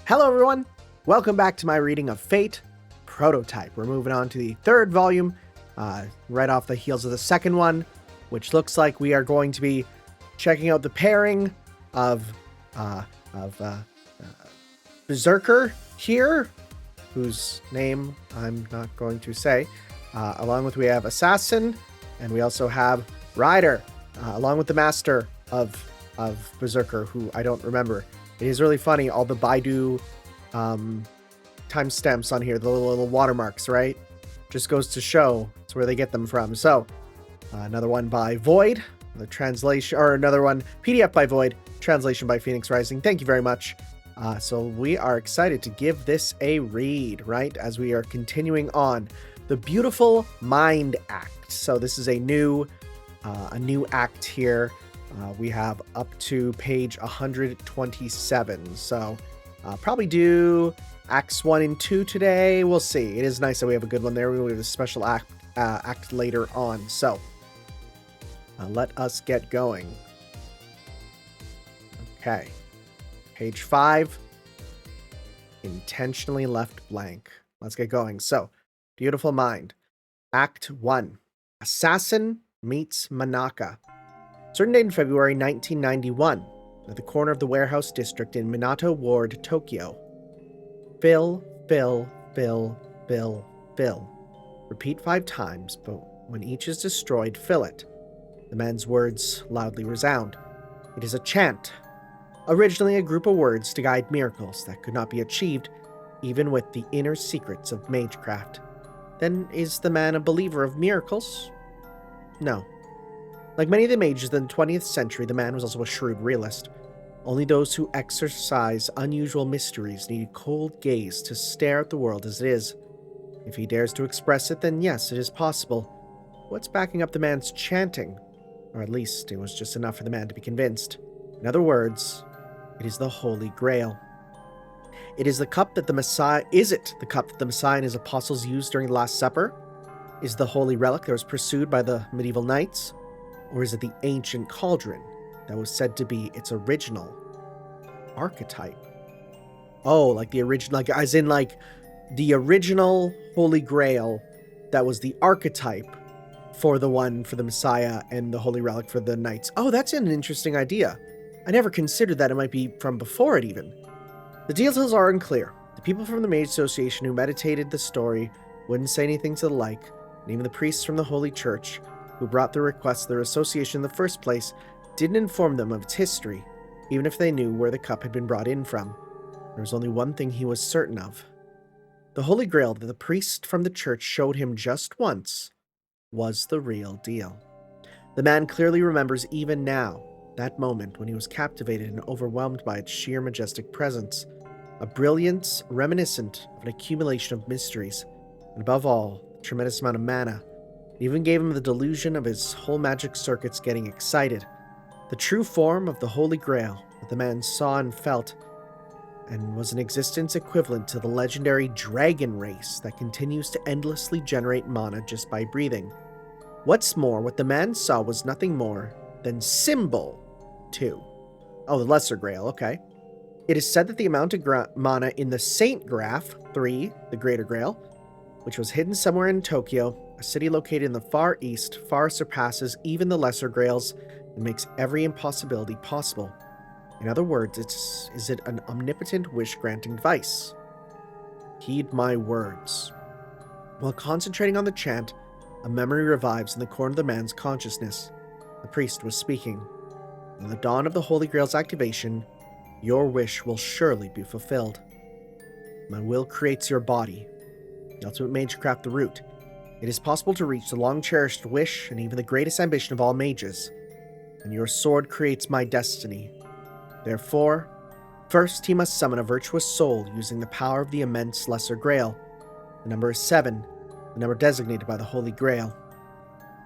Hello everyone, welcome back to my reading of Fate Prototype. We're moving on to the third volume, right off the heels of the second one, which looks like we are going to be checking out the pairing of Berserker here, whose name I'm not going to say, along with we have Assassin, and we also have Rider, along with the Master of Berserker, who I don't remember. It is really funny, all the Baidu timestamps on here, the little watermarks, right? Just goes to show it's where they get them from. So, another one by Void, the translation, or another one, PDF by Void, translation by Phoenix Rising. Thank you very much. So we are excited to give this a read, right? As we are continuing on the Beautiful Mind Act. So this is a new act here. We have up to page 127. So probably do acts 1 and 2 today. We'll see. It is nice that we have a good one there. We will have a special act later on. So let us get going. Okay. Page 5. Intentionally left blank. Let's get going. So, Beautiful Mind. Act 1. Assassin meets Manaka. Certain date in February 1991, at the corner of the warehouse district in Minato Ward, Tokyo. Fill, fill, fill, fill, fill. Repeat 5 times, but when each is destroyed, fill it. The man's words loudly resound. It is a chant. Originally a group of words to guide miracles that could not be achieved, even with the inner secrets of magecraft. Then is the man a believer of miracles? No. Like many of the mages in the 20th century, the man was also a shrewd realist. Only those who exercise unusual mysteries need a cold gaze to stare at the world as it is. If he dares to express it, then yes, it is possible. What's backing up the man's chanting? Or at least it was just enough for the man to be convinced. In other words, it is the Holy Grail. It is the cup that the Messiah... Is it the cup that the Messiah and his apostles used during the Last Supper? Is the holy relic that was pursued by the medieval knights? Or is it the ancient cauldron that was said to be its original archetype? Oh, like the original, like as in like the original Holy Grail that was the archetype for the one for the Messiah and the holy relic for the knights. Oh, that's an interesting idea. I never considered that it might be from before it even. The details are unclear. The people from the Mage Association who meditated the story wouldn't say anything to the like, and even the priests from the Holy Church who brought the request to their association in the first place didn't inform them of its history, even if they knew where the cup had been brought in from. There was only one thing he was certain of. The Holy Grail that the priest from the church showed him just once was the real deal. The man clearly remembers even now that moment when he was captivated and overwhelmed by its sheer majestic presence, a brilliance reminiscent of an accumulation of mysteries, and above all, a tremendous amount of mana. It even gave him the delusion of his whole magic circuits getting excited. The true form of the Holy Grail that the man saw and felt, and was an existence equivalent to the legendary dragon race that continues to endlessly generate mana just by breathing. What's more, what the man saw was nothing more than Symbol 2. Oh, the Lesser Grail, okay. It is said that the amount of mana in the Saint Graph 3, the Greater Grail, which was hidden somewhere in Tokyo, a city located in the far east, far surpasses even the Lesser Grails and makes every impossibility possible. In other words, is it an omnipotent wish-granting device? Heed my words. While concentrating on the chant, a memory revives in the corner of the man's consciousness. The priest was speaking. On the dawn of the Holy Grail's activation, your wish will surely be fulfilled. My will creates your body. The ultimate magecraft, the root. It is possible to reach the long-cherished wish and even the greatest ambition of all mages. And your sword creates my destiny. Therefore, first he must summon a virtuous soul using the power of the immense Lesser Grail. The number is 7, the number designated by the Holy Grail.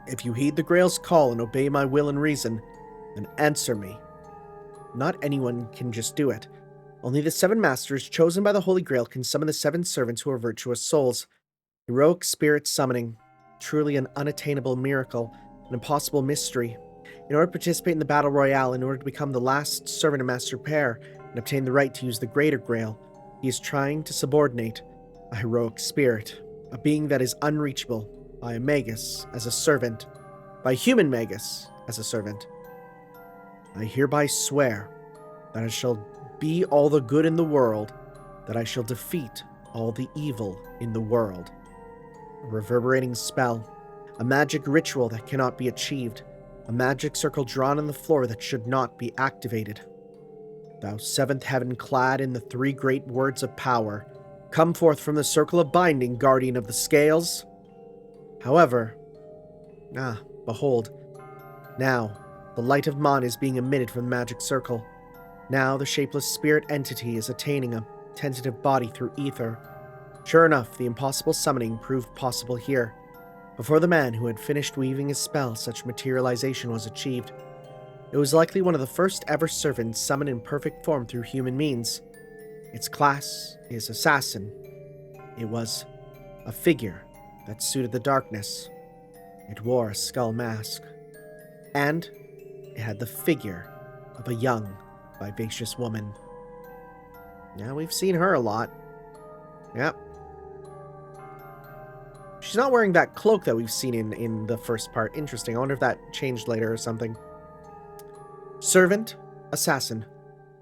If you heed the Grail's call and obey my will and reason, then answer me. Not anyone can just do it. Only the 7 masters chosen by the Holy Grail can summon the 7 servants who are virtuous souls. Heroic spirit summoning, truly an unattainable miracle, an impossible mystery. In order to participate in the Battle Royale, in order to become the last servant of Master Pair, and obtain the right to use the Greater Grail, He is trying to subordinate a heroic spirit, a being that is unreachable, by a magus as a servant, by a human magus as a servant. I hereby swear that I shall be all the good in the world, that I shall defeat all the evil in the world. A reverberating spell, a magic ritual that cannot be achieved, a magic circle drawn on the floor that should not be activated. Thou seventh heaven clad in the three great words of power, come forth from the circle of binding, guardian of the scales. However, behold, now the light of Mon is being emitted from the magic circle. Now the shapeless spirit entity is attaining a tentative body through ether. Sure enough, the impossible summoning proved possible here. Before the man who had finished weaving his spell, such materialization was achieved. It was likely one of the first ever servants summoned in perfect form through human means. Its class is Assassin. It was a figure that suited the darkness. It wore a skull mask. And it had the figure of a young, vivacious woman. Now, we've seen her a lot. Yep. She's not wearing that cloak that we've seen in the first part. Interesting. I wonder if that changed later or something. Servant, Assassin.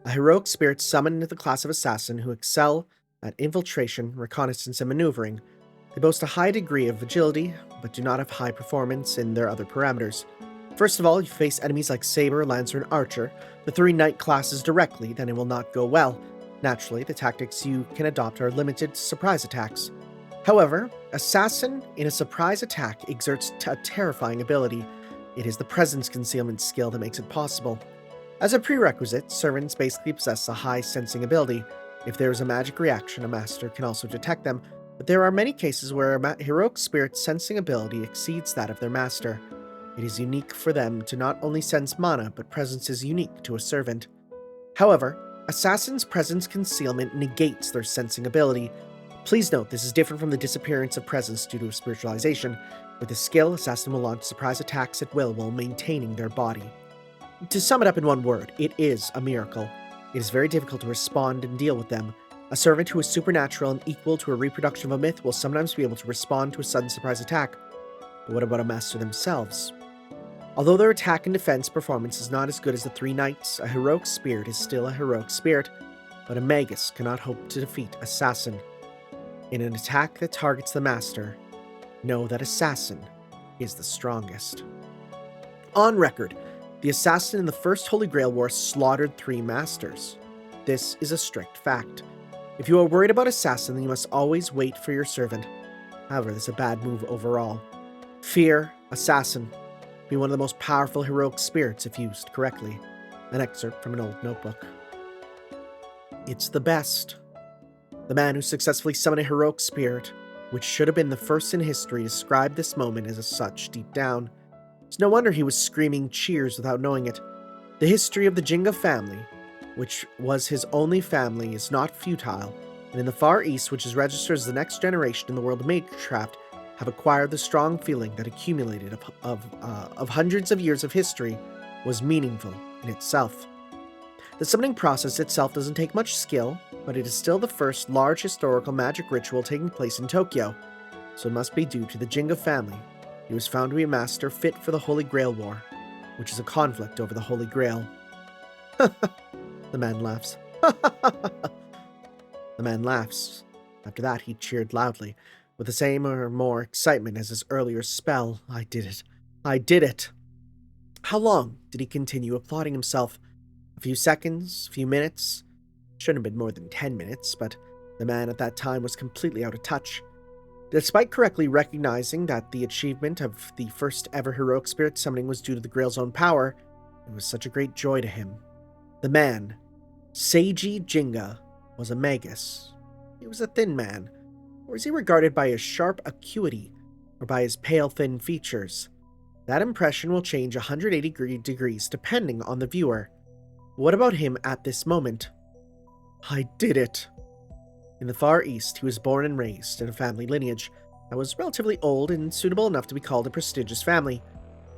A heroic spirit summoned into the class of Assassin who excel at infiltration, reconnaissance, and maneuvering. They boast a high degree of agility, but do not have high performance in their other parameters. First of all, you face enemies like Saber, Lancer, and Archer, the three knight classes directly, then it will not go well. Naturally, the tactics you can adopt are limited to surprise attacks. However, Assassin in a surprise attack exerts a terrifying ability. It is the presence concealment skill that makes it possible. As a prerequisite, servants basically possess a high sensing ability. If there is a magic reaction, a master can also detect them, but there are many cases where a heroic spirit's sensing ability exceeds that of their master. It is unique for them to not only sense mana, but presence is unique to a servant. However, Assassin's presence concealment negates their sensing ability. Please note, this is different from the disappearance of presence due to spiritualization. With this skill, Assassin will launch surprise attacks at will while maintaining their body. To sum it up in one word, it is a miracle. It is very difficult to respond and deal with them. A servant who is supernatural and equal to a reproduction of a myth will sometimes be able to respond to a sudden surprise attack. But what about a master themselves? Although their attack and defense performance is not as good as the three knights, a heroic spirit is still a heroic spirit, but a magus cannot hope to defeat Assassin. In an attack that targets the master, know that Assassin is the strongest. On record, the Assassin in the First Holy Grail War slaughtered 3 masters. This is a strict fact. If you are worried about Assassin, then you must always wait for your servant. However, this is a bad move overall. Fear Assassin. Be one of the most powerful heroic spirits if used correctly. An excerpt from an old notebook. It's the best. The man who successfully summoned a heroic spirit, which should have been the first in history, described this moment as such deep down. It's no wonder he was screaming cheers without knowing it. The history of the Jinga family, which was his only family, is not futile, and in the Far East, which is registered as the next generation in the world of Magecraft, have acquired the strong feeling that accumulated of hundreds of years of history was meaningful in itself. The summoning process itself doesn't take much skill, but it is still the first large historical magic ritual taking place in Tokyo, so it must be due to the Jinga family. He was found to be a master fit for the Holy Grail War, which is a conflict over the Holy Grail. The man laughs. The man laughs. After that, he cheered loudly, with the same or more excitement as his earlier spell. I did it. I did it. How long did he continue applauding himself? A few seconds? A few minutes? Shouldn't have been more than 10 minutes, but the man at that time was completely out of touch. Despite correctly recognizing that the achievement of the first ever heroic spirit summoning was due to the Grail's own power, it was such a great joy to him. The man, Seiji Jinga, was a magus. He was a thin man. Or is he regarded by his sharp acuity, or by his pale, thin features? That impression will change 180 degrees depending on the viewer. What about him at this moment? I did it. In the Far East, he was born and raised in a family lineage that was relatively old and suitable enough to be called a prestigious family.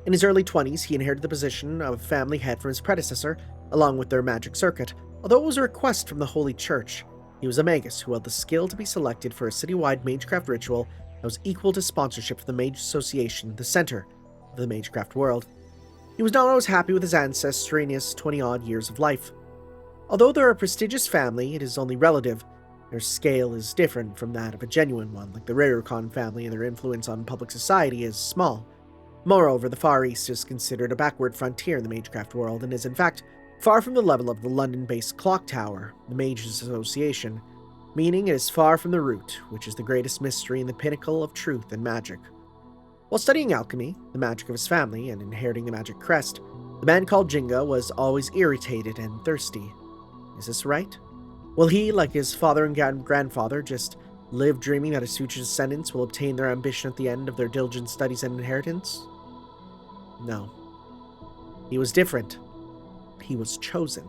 In his early 20s, he inherited the position of family head from his predecessor, along with their magic circuit, although it was a request from the Holy Church. He was a magus who held the skill to be selected for a citywide magecraft ritual that was equal to sponsorship for the Mage Association, the center of the magecraft world. He was not always happy with his ancestry in his 20-odd years of life. Although they're a prestigious family, it is only relative. Their scale is different from that of a genuine one, like the Raricon family, and their influence on public society is small. Moreover, the Far East is considered a backward frontier in the magecraft world, and is in fact far from the level of the London-based Clock Tower, the Mages Association, meaning it is far from the root, which is the greatest mystery and the pinnacle of truth and magic. While studying alchemy, the magic of his family, and inheriting the magic crest, the man called Jinga was always irritated and thirsty. Is this right? Will he, like his father and grandfather, just live dreaming that his future descendants will obtain their ambition at the end of their diligent studies and inheritance? No. He was different. He was chosen.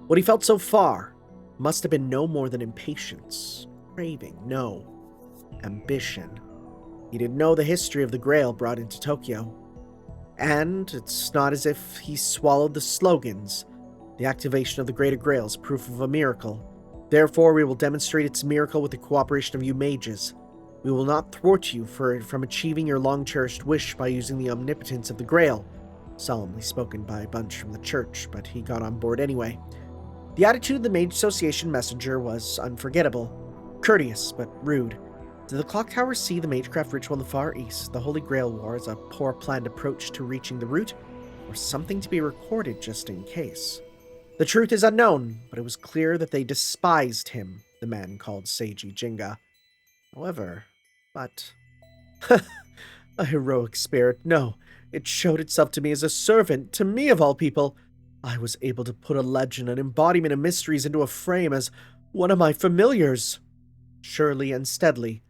What he felt so far must have been no more than impatience, craving, no, ambition. He didn't know the history of the Grail brought into Tokyo. And it's not as if he swallowed the slogans. The activation of the Greater Grail is proof of a miracle. Therefore, we will demonstrate its miracle with the cooperation of you mages. We will not thwart you from achieving your long-cherished wish by using the omnipotence of the Grail. Solemnly spoken by a bunch from the church, but he got on board anyway. The attitude of the Mage Association messenger was unforgettable. Courteous, but rude. Did the Clock Tower see the Magecraft ritual in the Far East, the Holy Grail War, as a poor planned approach to reaching the root, or something to be recorded just in case? The truth is unknown, but it was clear that they despised him, the man called Seiji Jinga. However, a heroic spirit, no, it showed itself to me as a servant, to me of all people. I was able to put a legend, an embodiment of mysteries into a frame as one of my familiars. Surely and steadily,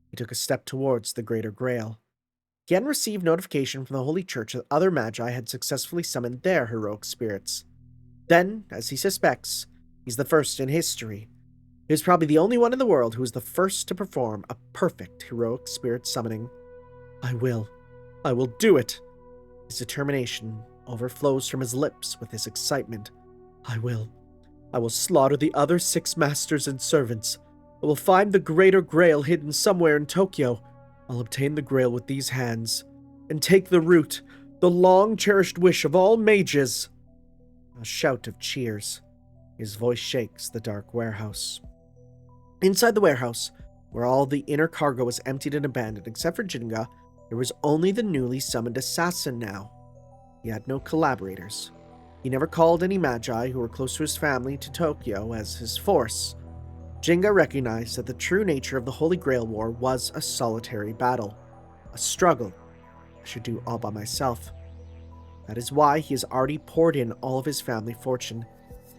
he took a step towards the Greater Grail. He hadn't received notification from the Holy Church that other magi had successfully summoned their heroic spirits. Then, as he suspects, he's the first in history. He was probably the only one in the world who was the first to perform a perfect heroic spirit summoning. I will do it. His determination overflows from his lips with his excitement. I will slaughter the other 6 masters and servants. I will find the Greater Grail hidden somewhere in Tokyo. I'll obtain the Grail with these hands, and take the root, the long-cherished wish of all mages. A shout of cheers. His voice shakes the dark warehouse. Inside the warehouse, where all the inner cargo was emptied and abandoned except for Jinga, there was only the newly summoned assassin now. He had no collaborators. He never called any magi who were close to his family to Tokyo as his force. Jinga recognized that the true nature of the Holy Grail War was a solitary battle, a struggle I should do all by myself. That is why he has already poured in all of his family fortune.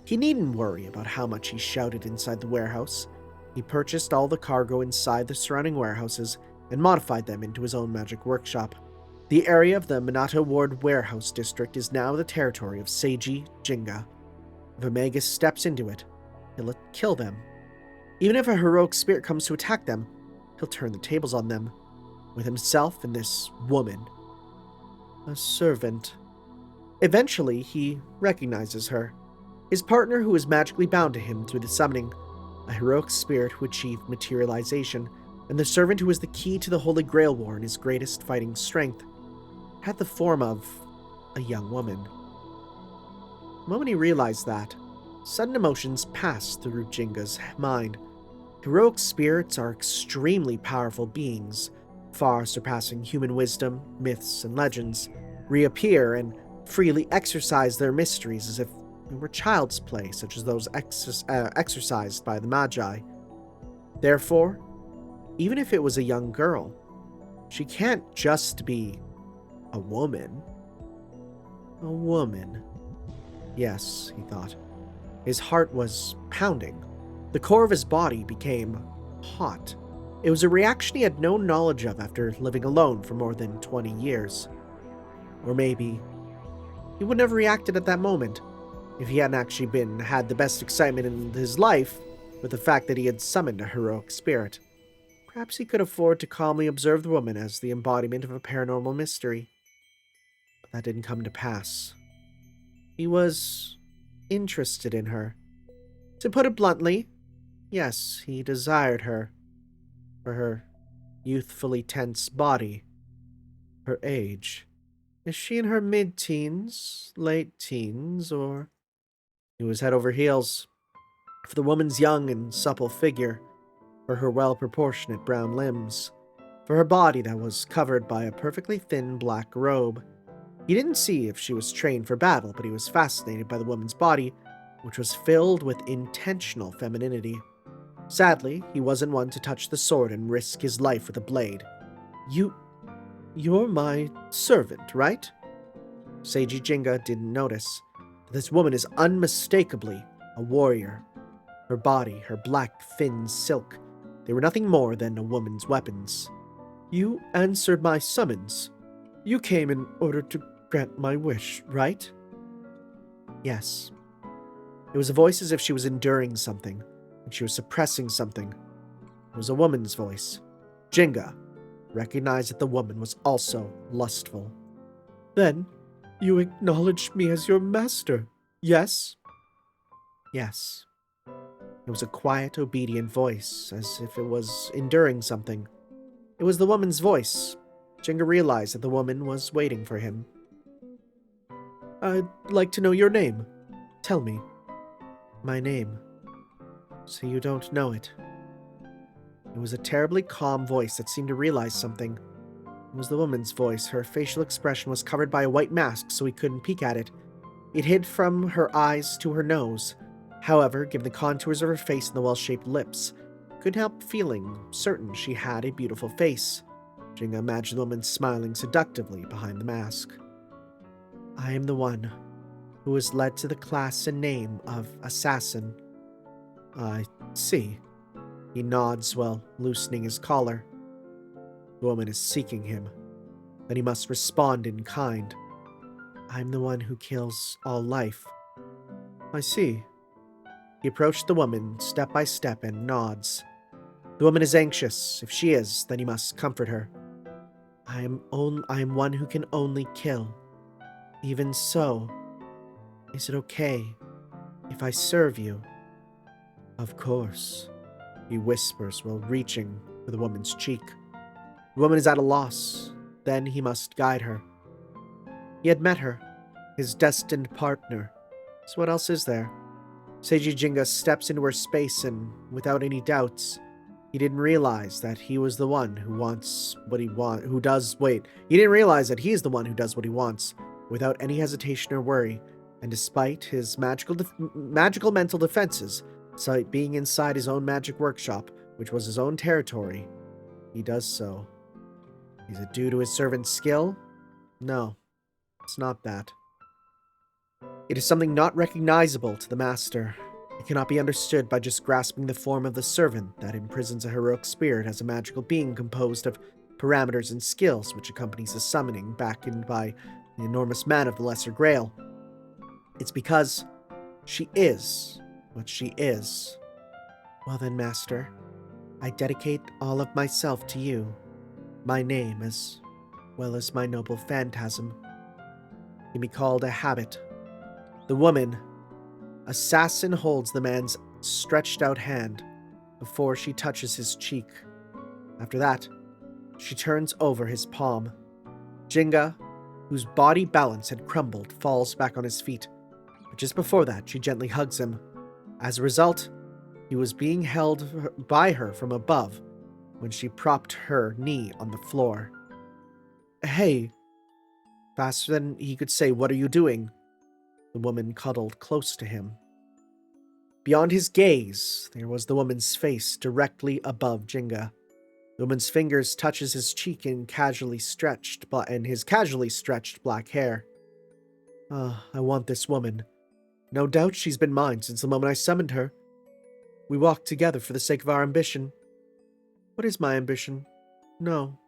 He needn't worry about how much he shouted inside the warehouse. He purchased all the cargo inside the surrounding warehouses and modified them into his own magic workshop. The area of the Minato Ward warehouse district is now the territory of Seiji Jinga. If a magus steps into it, he'll kill them. Even if a heroic spirit comes to attack them, he'll turn the tables on them, with himself and this woman. A servant. Eventually, he recognizes her. His partner who is magically bound to him through the summoning, a heroic spirit who achieved materialization, and the servant who was the key to the Holy Grail War and his greatest fighting strength, had the form of a young woman. The moment he realized that, sudden emotions passed through Jinga's mind. Heroic spirits are extremely powerful beings, far surpassing human wisdom, myths, and legends, reappear and freely exercise their mysteries as if they were child's play, such as those exercised by the Magi. Therefore, even if it was a young girl, she can't just be a woman. A woman. Yes, he thought. His heart was pounding. The core of his body became hot. It was a reaction he had no knowledge of after living alone for more than 20 years. Or maybe he wouldn't have reacted at that moment if he hadn't actually had the best excitement in his life with the fact that he had summoned a heroic spirit. Perhaps he could afford to calmly observe the woman as the embodiment of a paranormal mystery. But that didn't come to pass. He was interested in her. To put it bluntly, Yes, he desired her, for her youthfully tense body, her age. Is she in her mid-teens, late teens, or... He was head over heels for the woman's young and supple figure, for her well-proportionate brown limbs, for her body that was covered by a perfectly thin black robe. He didn't see if she was trained for battle, but he was fascinated by the woman's body, which was filled with intentional femininity. Sadly, he wasn't one to touch the sword and risk his life with a blade. You're my servant, right? Seiji Jinga didn't notice that this woman is unmistakably a warrior. Her body, her black, thin silk, they were nothing more than a woman's weapons. You answered my summons. You came in order to grant my wish, right? Yes. It was a voice as if she was enduring something, and she was suppressing something. It was a woman's voice. Jinga recognized that the woman was also lustful. Then, you acknowledged me as your master, yes? Yes. It was a quiet, obedient voice, as if it was enduring something. It was the woman's voice. Jinga realized that the woman was waiting for him. I'd like to know your name. Tell me. My name. So you don't know it. It was a terribly calm voice that seemed to realize something. It was the woman's voice. Her facial expression was covered by a white mask, so he couldn't peek at it. It hid from her eyes to her nose. However, given the contours of her face and the well-shaped lips, couldn't help feeling certain she had a beautiful face. Jinga imagined the woman smiling seductively behind the mask. I am the one who was led to the class and name of Assassin. I see. He nods while loosening his collar. The woman is seeking him. Then he must respond in kind. I'm the one who kills all life. I see. He approached the woman step by step and nods. The woman is anxious. If she is, then he must comfort her. I am one who can only kill. Even so, is it okay if I serve you? Of course, he whispers while reaching for the woman's cheek. The woman is at a loss. Then he must guide her. He had met her, his destined partner. So what else is there? Seiji Jinga steps into her space and, without any doubts, he didn't realize that he was the one who wants what he wants, he didn't realize that he's the one who does what he wants, without any hesitation or worry, and despite his magical mental defenses, despite being inside his own magic workshop, which was his own territory, he does so. Is it due to his servant's skill? No, it's not that. It is something not recognizable to the master. It cannot be understood by just grasping the form of the servant that imprisons a heroic spirit as a magical being composed of parameters and skills which accompanies the summoning backed by the enormous man of the Lesser Grail. It's because she is what she is. Well then, master, I dedicate all of myself to you, my name as well as my noble phantasm. Can be called a habit. The woman, Assassin, holds the man's stretched out hand before she touches his cheek. After that, she turns over his palm. Jinga, whose body balance had crumbled, falls back on his feet. But just before that, she gently hugs him. As a result, he was being held by her from above when she propped her knee on the floor. Hey! Faster than he could say, what are you doing? The woman cuddled close to him. Beyond his gaze, there was the woman's face directly above Jinga. The woman's fingers touches his cheek and his casually stretched black hair. I want this woman. No doubt she's been mine since the moment I summoned her. We walked together for the sake of our ambition. What is my ambition? No,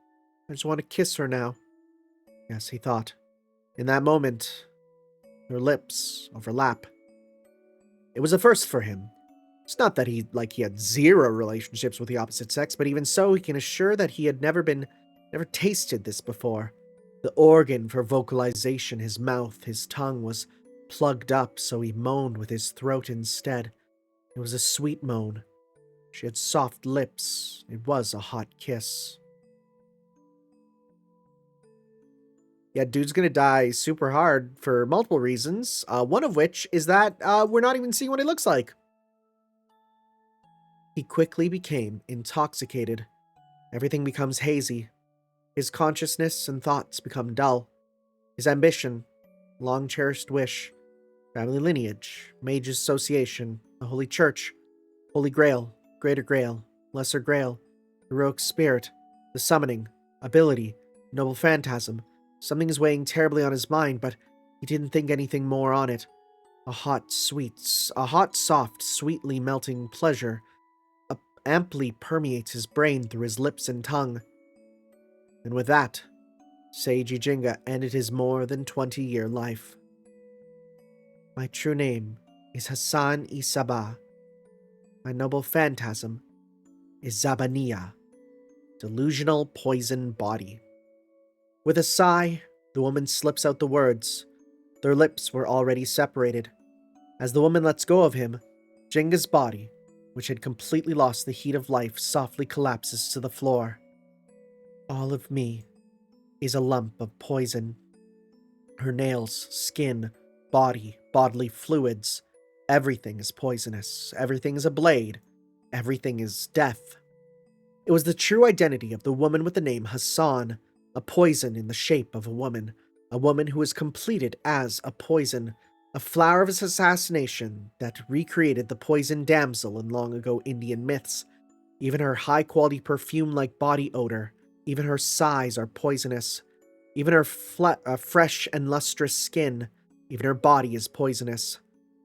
I just want to kiss her now. Yes, he thought. In that moment, their lips overlap. It was a first for him. It's not that he had zero relationships with the opposite sex, but even so, he can assure that he had never tasted this before. The organ for vocalization, his mouth, his tongue, was plugged up, so he moaned with his throat instead. It was a sweet moan. She had soft lips. It was a hot kiss. Yeah, dude's gonna die super hard for multiple reasons, one of which is that we're not even seeing what he looks like. He quickly became intoxicated. Everything becomes hazy. His consciousness and thoughts become dull. His ambition, long-cherished wish, family lineage, mage's association, the Holy Church, Holy Grail, Greater Grail, Lesser Grail, heroic spirit, the summoning, ability, noble phantasm. Something is weighing terribly on his mind, but he didn't think anything more on it. A hot, soft, sweetly melting pleasure amply permeates his brain through his lips and tongue. And with that, Sage Ijinga ended his more than 20-year life. My true name is Hassan Isaba. My noble phantasm is Zabaniya, delusional poison body. With a sigh, the woman slips out the words. Their lips were already separated. As the woman lets go of him, Jenga's body, which had completely lost the heat of life, softly collapses to the floor. All of me is a lump of poison. Her nails, skin, body, bodily fluids, everything is poisonous. Everything is a blade. Everything is death. It was the true identity of the woman with the name Hassan, a poison in the shape of a woman who was completed as a poison, a flower of his assassination that recreated the poisoned damsel in long-ago Indian myths. Even her high-quality perfume-like body odor, even her sighs are poisonous. Even her fresh and lustrous skin, even her body is poisonous.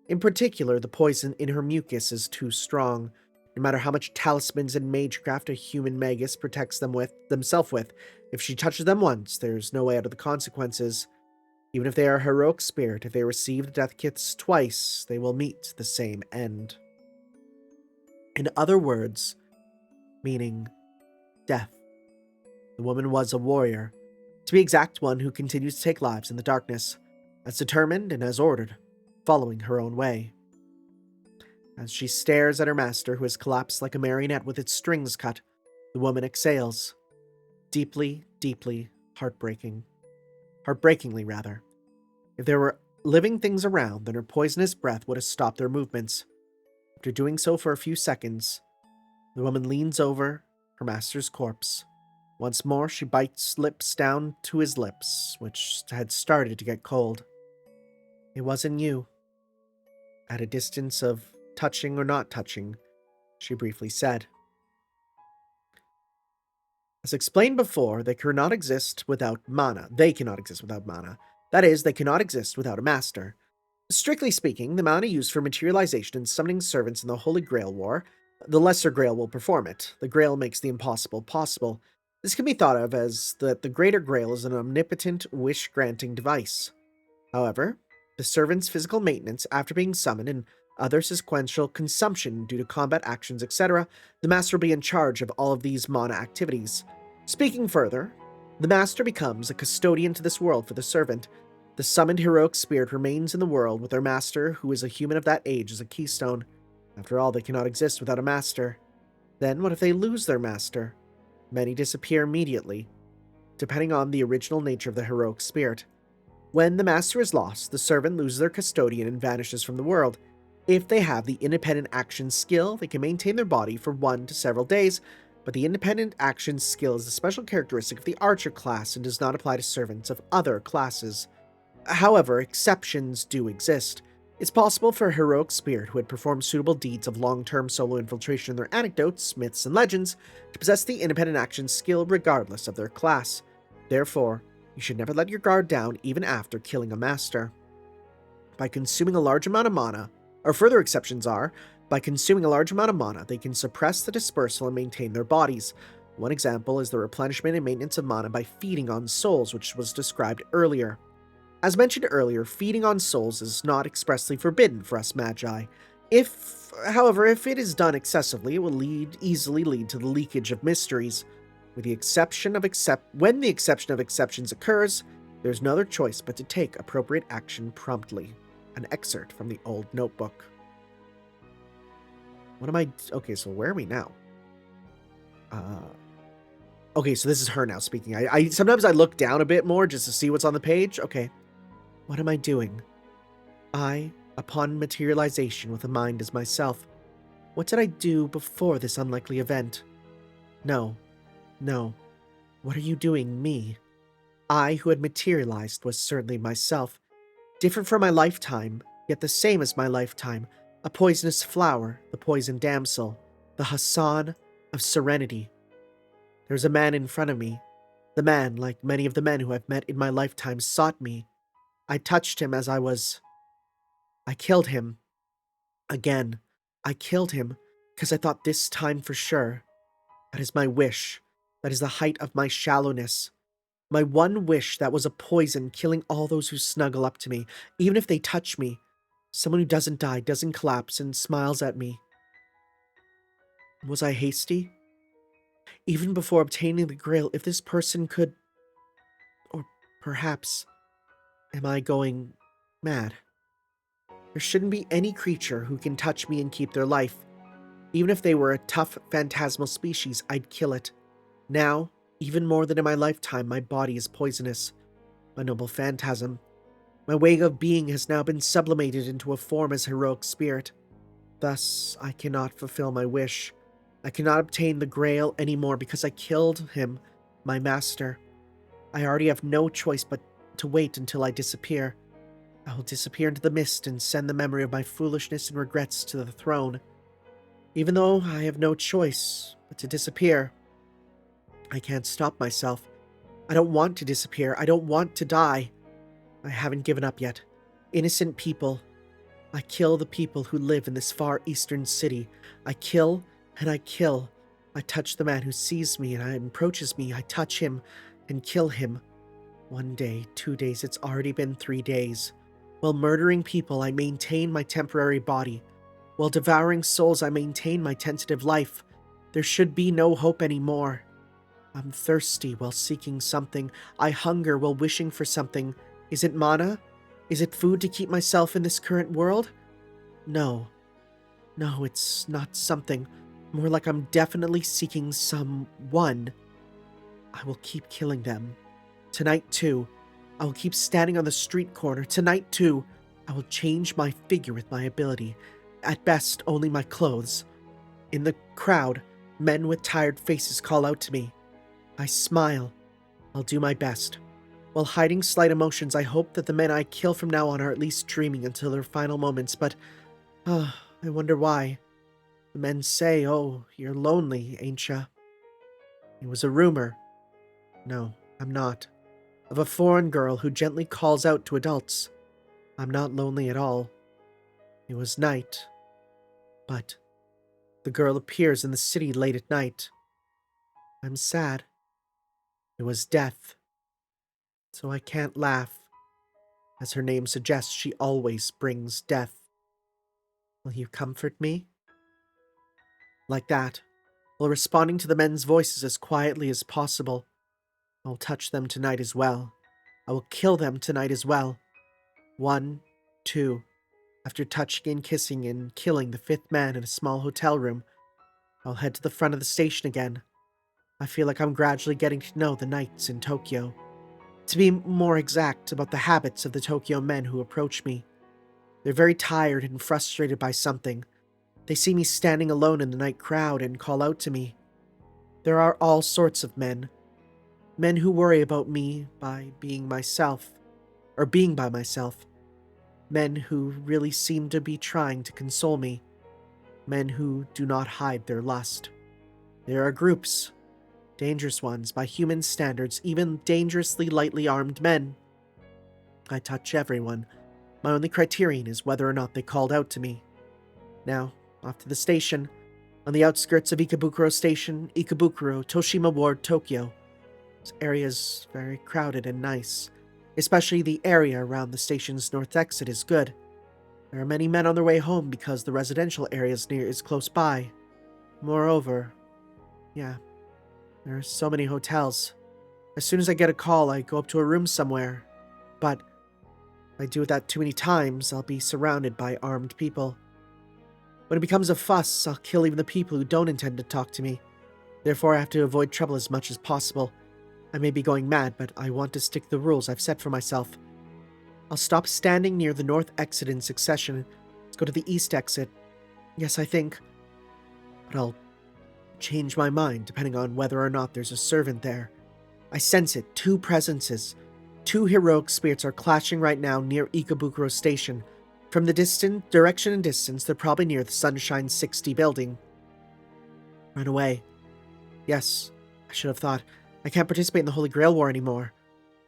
In particular, the poison in her mucus is too strong. No matter how much talismans and magecraft a human magus protects themselves with, if she touches them once, there's no way out of the consequences. Even if they are a heroic spirit, if they receive the death kiss twice, they will meet the same end. In other words, meaning death. The woman was a warrior. To be exact, one who continues to take lives in the darkness, as determined and as ordered, following her own way. As she stares at her master, who has collapsed like a marionette with its strings cut, the woman exhales. Deeply, deeply heartbreaking. Heartbreakingly, rather. If there were living things around, then her poisonous breath would have stopped their movements. After doing so for a few seconds, the woman leans over her master's corpse. Once more, she bites lips down to his lips, which had started to get cold. It wasn't you. At a distance of touching or not touching, she briefly said. As explained before, they cannot exist without mana. That is, they cannot exist without a master. Strictly speaking, the mana used for materialization and summoning servants in the Holy Grail War, the Lesser Grail will perform it. The Grail makes the impossible possible. This can be thought of as that the Greater Grail is an omnipotent, wish-granting device. However, the servant's physical maintenance after being summoned and other sequential consumption due to combat actions, etc., the Master will be in charge of all of these mana activities. Speaking further, the Master becomes a custodian to this world for the servant. The summoned heroic spirit remains in the world with their Master, who is a human of that age, as a keystone. After all, they cannot exist without a Master. Then what if they lose their Master? Many disappear immediately, depending on the original nature of the heroic spirit. When the Master is lost, the servant loses their custodian and vanishes from the world. If they have the independent action skill, they can maintain their body for 1 to several days, but the independent action skill is a special characteristic of the Archer class and does not apply to servants of other classes. However, exceptions do exist. It's possible for a heroic spirit who had performed suitable deeds of long-term solo infiltration in their anecdotes, myths, and legends to possess the independent action skill regardless of their class. Therefore, you should never let your guard down even after killing a master. By consuming a large amount of mana, or further exceptions are, by consuming a large amount of mana, they can suppress the dispersal and maintain their bodies. One example is the replenishment and maintenance of mana by feeding on souls, which was described earlier. As mentioned earlier, feeding on souls is not expressly forbidden for us magi. However, if it is done excessively, it will easily lead to the leakage of mysteries. When the exception of exceptions occurs, there's no other choice but to take appropriate action promptly. An excerpt from the old notebook. What am I... Okay, so where are we now? Okay, so this is her now speaking. I sometimes I look down a bit more just to see what's on the page. Okay. What am I doing? I, upon materialization with a mind as myself, what did I do before this unlikely event? No. No. What are you doing, me? I, who had materialized, was certainly myself. Different from my lifetime, yet the same as my lifetime. A poisonous flower, the poison damsel, the Hassan of serenity. There was a man in front of me. The man, like many of the men who I've met in my lifetime, sought me. I touched him as I was. I killed him. Again. I killed him, because I thought this time for sure. That is my wish. That is the height of my shallowness. My one wish that was a poison killing all those who snuggle up to me, even if they touch me. Someone who doesn't die, doesn't collapse, and smiles at me. Was I hasty? Even before obtaining the grail, if this person could... Or perhaps... Am I going mad? There shouldn't be any creature who can touch me and keep their life. Even if they were a tough, phantasmal species, I'd kill it. Now, even more than in my lifetime, my body is poisonous. A noble phantasm. My way of being has now been sublimated into a form as heroic spirit. Thus, I cannot fulfill my wish. I cannot obtain the grail anymore because I killed him, my master. I already have no choice but to wait until I disappear. I will disappear into the mist and send the memory of my foolishness and regrets to the throne. Even though I have no choice but to disappear, I can't stop myself. I don't want to disappear. I don't want to die. I haven't given up yet. Innocent people. I kill the people who live in this far eastern city. I kill and I kill. I touch the man who sees me and approaches me. I touch him and kill him. 1 day, 2 days, it's already been 3 days. While murdering people, I maintain my temporary body. While devouring souls, I maintain my tentative life. There should be no hope anymore. I'm thirsty while seeking something. I hunger while wishing for something. Is it mana? Is it food to keep myself in this current world? No. No, it's not something. More like I'm definitely seeking someone. I will keep killing them. Tonight, too. I will keep standing on the street corner. Tonight, too. I will change my figure with my ability. At best, only my clothes. In the crowd, men with tired faces call out to me. I smile. I'll do my best. While hiding slight emotions, I hope that the men I kill from now on are at least dreaming until their final moments, but... I wonder why. The men say, "Oh, you're lonely, ain't ya?" It was a rumor. No, I'm not. Of a foreign girl who gently calls out to adults. I'm not lonely at all. It was night. But the girl appears in the city late at night. I'm sad. It was death. So I can't laugh. As her name suggests, she always brings death. Will you comfort me? Like that, while responding to the men's voices as quietly as possible. I'll touch them tonight as well. I will kill them tonight as well. 1, 2. After touching and kissing and killing the 5th man in a small hotel room, I'll head to the front of the station again. I feel like I'm gradually getting to know the nights in Tokyo. To be more exact about the habits of the Tokyo men who approach me. They're very tired and frustrated by something. They see me standing alone in the night crowd and call out to me. There are all sorts of men. Men who worry about me by being myself, or being by myself. Men who really seem to be trying to console me. Men who do not hide their lust. There are groups, dangerous ones by human standards, even dangerously lightly armed men. I touch everyone. My only criterion is whether or not they called out to me. Now, off to the station. On the outskirts of Ikebukuro Station, Ikebukuro, Toshima Ward, Tokyo. This area is very crowded and nice. Especially the area around the station's north exit is good. There are many men on their way home because the residential area is close by. Moreover, there are so many hotels. As soon as I get a call, I go up to a room somewhere. But if I do that too many times, I'll be surrounded by armed people. When it becomes a fuss, I'll kill even the people who don't intend to talk to me. Therefore, I have to avoid trouble as much as possible. I may be going mad, but I want to stick to the rules I've set for myself. I'll stop standing near the north exit in succession. Let's go to the east exit. Yes, I think. But I'll change my mind depending on whether or not there's a servant there. I sense it. 2 presences. 2 heroic spirits are clashing right now near Ikebukuro Station. From the direction and distance, they're probably near the Sunshine 60 building. Run away. Yes, I should have thought. I can't participate in the Holy Grail War anymore.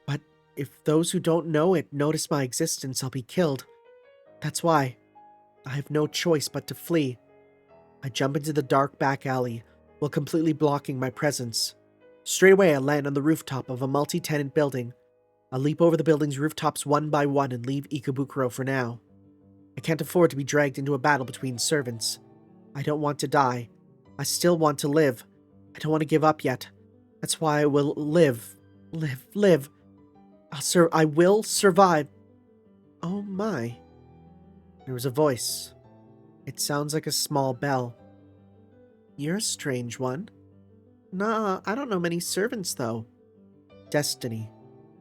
But if those who don't know it notice my existence, I'll be killed. That's why. I have no choice but to flee. I jump into the dark back alley, while completely blocking my presence. Straight away, I land on the rooftop of a multi-tenant building. I'll leap over the building's rooftops one by one and leave Ikebukuro for now. I can't afford to be dragged into a battle between servants. I don't want to die. I still want to live. I don't want to give up yet. That's why I will live. Live. I will survive. Oh my. There was a voice. It sounds like a small bell. You're a strange one. Nah, I don't know many servants, though. Destiny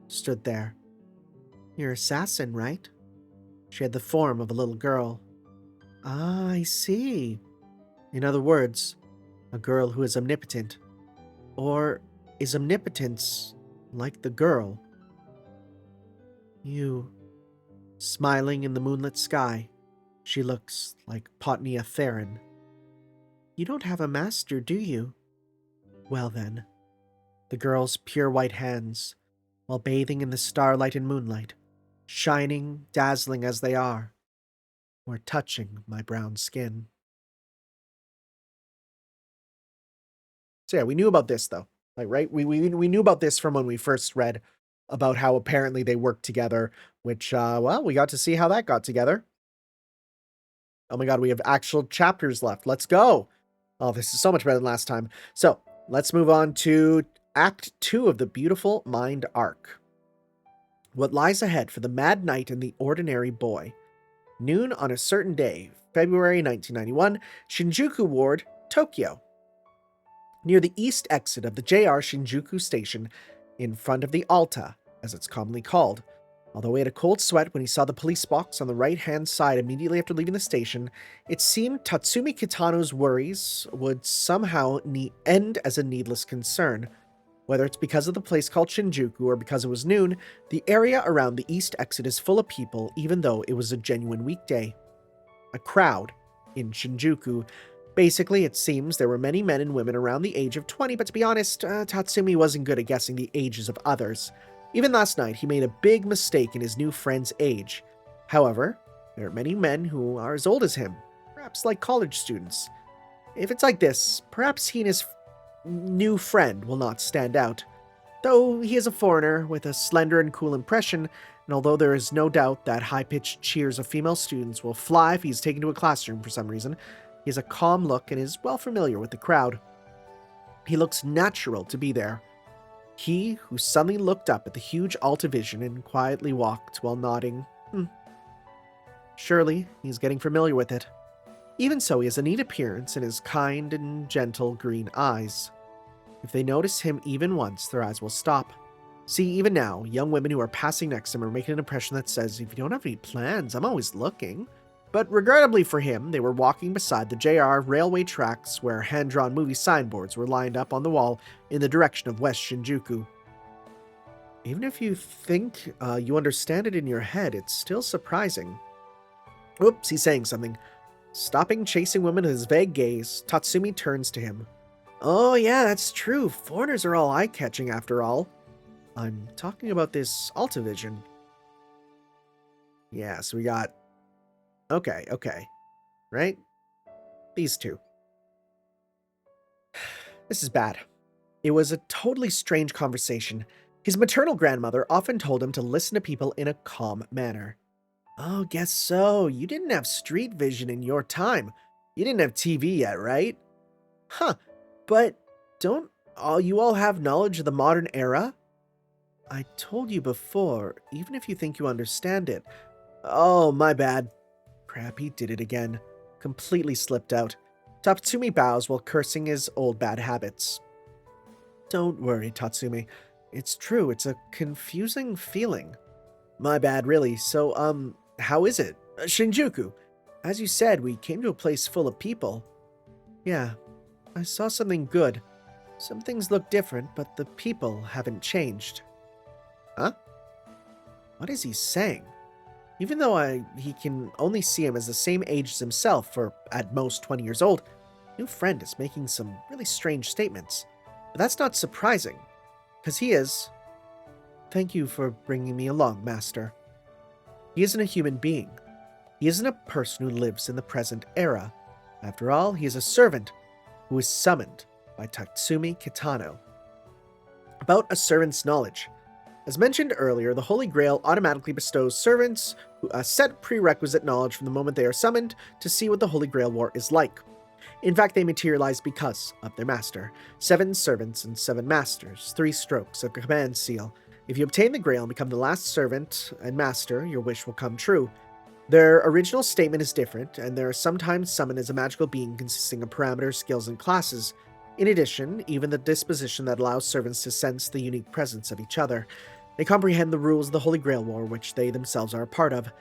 stood there. You're Assassin, right? She had the form of a little girl. Ah, I see. In other words, a girl who is omnipotent. Or is omnipotence like the girl? You, smiling in the moonlit sky, she looks like Potnia Theron. You don't have a master, do you? Well then, the girl's pure white hands, while bathing in the starlight and moonlight, shining, dazzling as they are, were touching my brown skin. So yeah, we knew about this though. Like, right? We knew about this from when we first read about how apparently they worked together, which, well, we got to see how that got together. Oh my god, we have actual chapters left. Let's go! Oh, this is so much better than last time. So, let's move on to Act 2 of the Beautiful Mind arc. What lies ahead for the Mad Knight and the Ordinary Boy. Noon on a certain day, February 1991, Shinjuku Ward, Tokyo. Near the east exit of the JR Shinjuku station, in front of the Alta, as it's commonly called. Although he had a cold sweat when he saw the police box on the right-hand side immediately after leaving the station, it seemed Tatsumi Kitano's worries would somehow end as a needless concern. Whether it's because of the place called Shinjuku or because it was noon, the area around the east exit is full of people even though it was a genuine weekday. A crowd in Shinjuku. Basically, it seems there were many men and women around the age of 20, but to be honest, Tatsumi wasn't good at guessing the ages of others. Even last night, he made a big mistake in his new friend's age. However, there are many men who are as old as him, perhaps like college students. If it's like this, perhaps he and his new friend will not stand out. Though he is a foreigner with a slender and cool impression, and although there is no doubt that high-pitched cheers of female students will fly if he is taken to a classroom for some reason, he has a calm look and is well familiar with the crowd. He looks natural to be there. He who suddenly looked up at the huge Altavision and quietly walked while nodding. Surely, he's getting familiar with it. Even so, he has a neat appearance and his kind and gentle green eyes. If they notice him even once, their eyes will stop. See, even now, young women who are passing next to him are making an impression that says, if you don't have any plans, I'm always looking. But regrettably for him, they were walking beside the JR railway tracks where hand-drawn movie signboards were lined up on the wall in the direction of West Shinjuku. Even if you think you understand it in your head, it's still surprising. Oops, he's saying something. Stopping chasing women with his vague gaze, Tatsumi turns to him. Oh yeah, that's true. Foreigners are all eye-catching after all. I'm talking about this Altavision. Yeah, so we got... Okay. Right? These two. This is bad. It was a totally strange conversation. His maternal grandmother often told him to listen to people in a calm manner. Oh, guess so. You didn't have street vision in your time. You didn't have TV yet, right? Huh. But don't you all have knowledge of the modern era? I told you before, even if you think you understand it. Oh, my bad. Crap, he did it again. completely slipped out. Tatsumi bows while cursing his old bad habits. Don't worry, Tatsumi. It's true, it's a confusing feeling. My bad, really. So, how is it? Shinjuku. As you said, we came to a place full of people. Yeah, I saw something good. Some things look different, but the people haven't changed. Huh? What is he saying? Even though he can only see him as the same age as himself, or at most 20 years old, new friend is making some really strange statements. But that's not surprising, because he is. Thank you for bringing me along, Master. He isn't a human being. He isn't a person who lives in the present era. After all, he is a servant who is summoned by Tatsumi Kitano. About a servant's knowledge. As mentioned earlier, the Holy Grail automatically bestows servants a set prerequisite knowledge from the moment they are summoned to see what the Holy Grail War is like. In fact, they materialize because of their master. 7 servants and 7 masters, 3 strokes, a command seal. If you obtain the Grail and become the last servant and master, your wish will come true. Their original statement is different, and they are sometimes summoned as a magical being consisting of parameters, skills, and classes. In addition, even the disposition that allows servants to sense the unique presence of each other. They comprehend the rules of the Holy Grail War, which they themselves are a part of.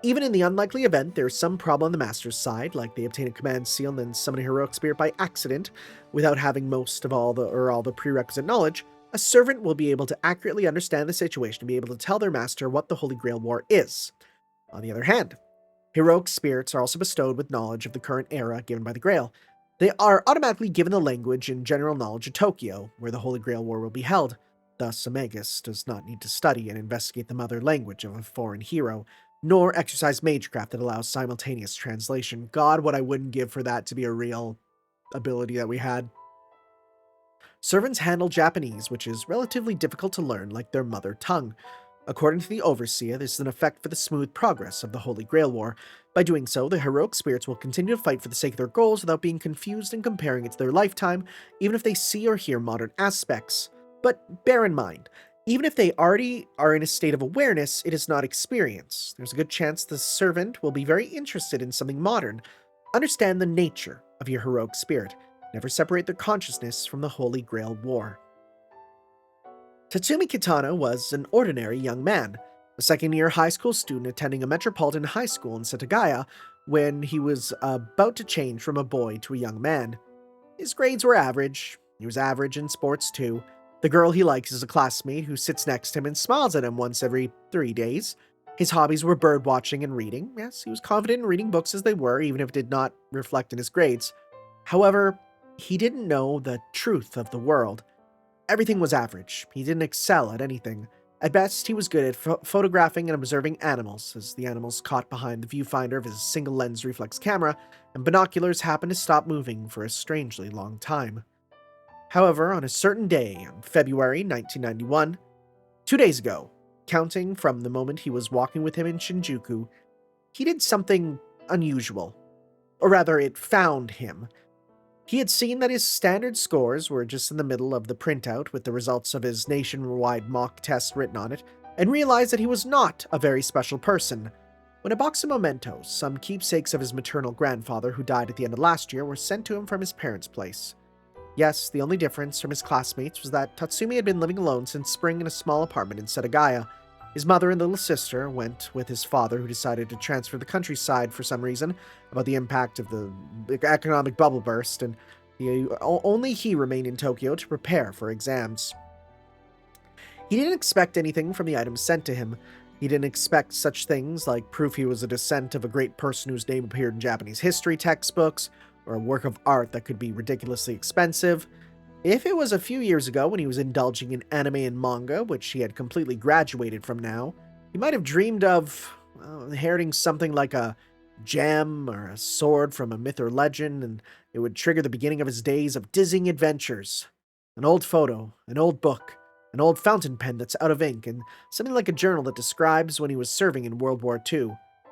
Even in the unlikely event there is some problem on the Master's side, like they obtain a command seal and then summon a heroic spirit by accident, without having most of all the prerequisite knowledge, a servant will be able to accurately understand the situation and be able to tell their master what the Holy Grail War is. On the other hand, heroic spirits are also bestowed with knowledge of the current era given by the Grail. They are automatically given the language and general knowledge of Tokyo, where the Holy Grail War will be held. Thus, a magus does not need to study and investigate the mother language of a foreign hero, nor exercise magecraft that allows simultaneous translation. God, what I wouldn't give for that to be a real ability that we had. Servants handle Japanese, which is relatively difficult to learn, like their mother tongue. According to the Overseer, this is an effect for the smooth progress of the Holy Grail War. By doing so, the heroic spirits will continue to fight for the sake of their goals without being confused and comparing it to their lifetime, even if they see or hear modern aspects. But bear in mind, even if they already are in a state of awareness, it is not experience. There's a good chance the servant will be very interested in something modern. Understand the nature of your heroic spirit. Never separate their consciousness from the Holy Grail War. Tatsumi Kitano was an ordinary young man, a second-year high school student attending a metropolitan high school in Setagaya when he was about to change from a boy to a young man. His grades were average. He was average in sports too. The girl he likes is a classmate who sits next to him and smiles at him once every 3 days. His hobbies were bird watching and reading. Yes, he was confident in reading books as they were, even if it did not reflect in his grades. However, he didn't know the truth of the world. Everything was average. He didn't excel at anything. At best, he was good at photographing and observing animals, as the animals caught behind the viewfinder of his single-lens reflex camera, and binoculars happened to stop moving for a strangely long time. However, on a certain day in February 1991, 2 days ago, counting from the moment he was walking with him in Shinjuku, he did something unusual. Or rather, it found him. He had seen that his standard scores were just in the middle of the printout with the results of his nationwide mock test written on it, and realized that he was not a very special person. When a box of mementos, some keepsakes of his maternal grandfather who died at the end of last year, were sent to him from his parents' place. Yes, the only difference from his classmates was that Tatsumi had been living alone since spring in a small apartment in Setagaya. His mother and little sister went with his father, who decided to transfer to the countryside for some reason, about the impact of the economic bubble burst, and only he remained in Tokyo to prepare for exams. He didn't expect anything from the items sent to him. He didn't expect such things like proof he was a descendant of a great person whose name appeared in Japanese history textbooks, or a work of art that could be ridiculously expensive. If it was a few years ago when he was indulging in anime and manga, which he had completely graduated from now, he might have dreamed of inheriting something like a gem or a sword from a myth or legend, and it would trigger the beginning of his days of dizzying adventures. An old photo, an old book, an old fountain pen that's out of ink, and something like a journal that describes when he was serving in World War II.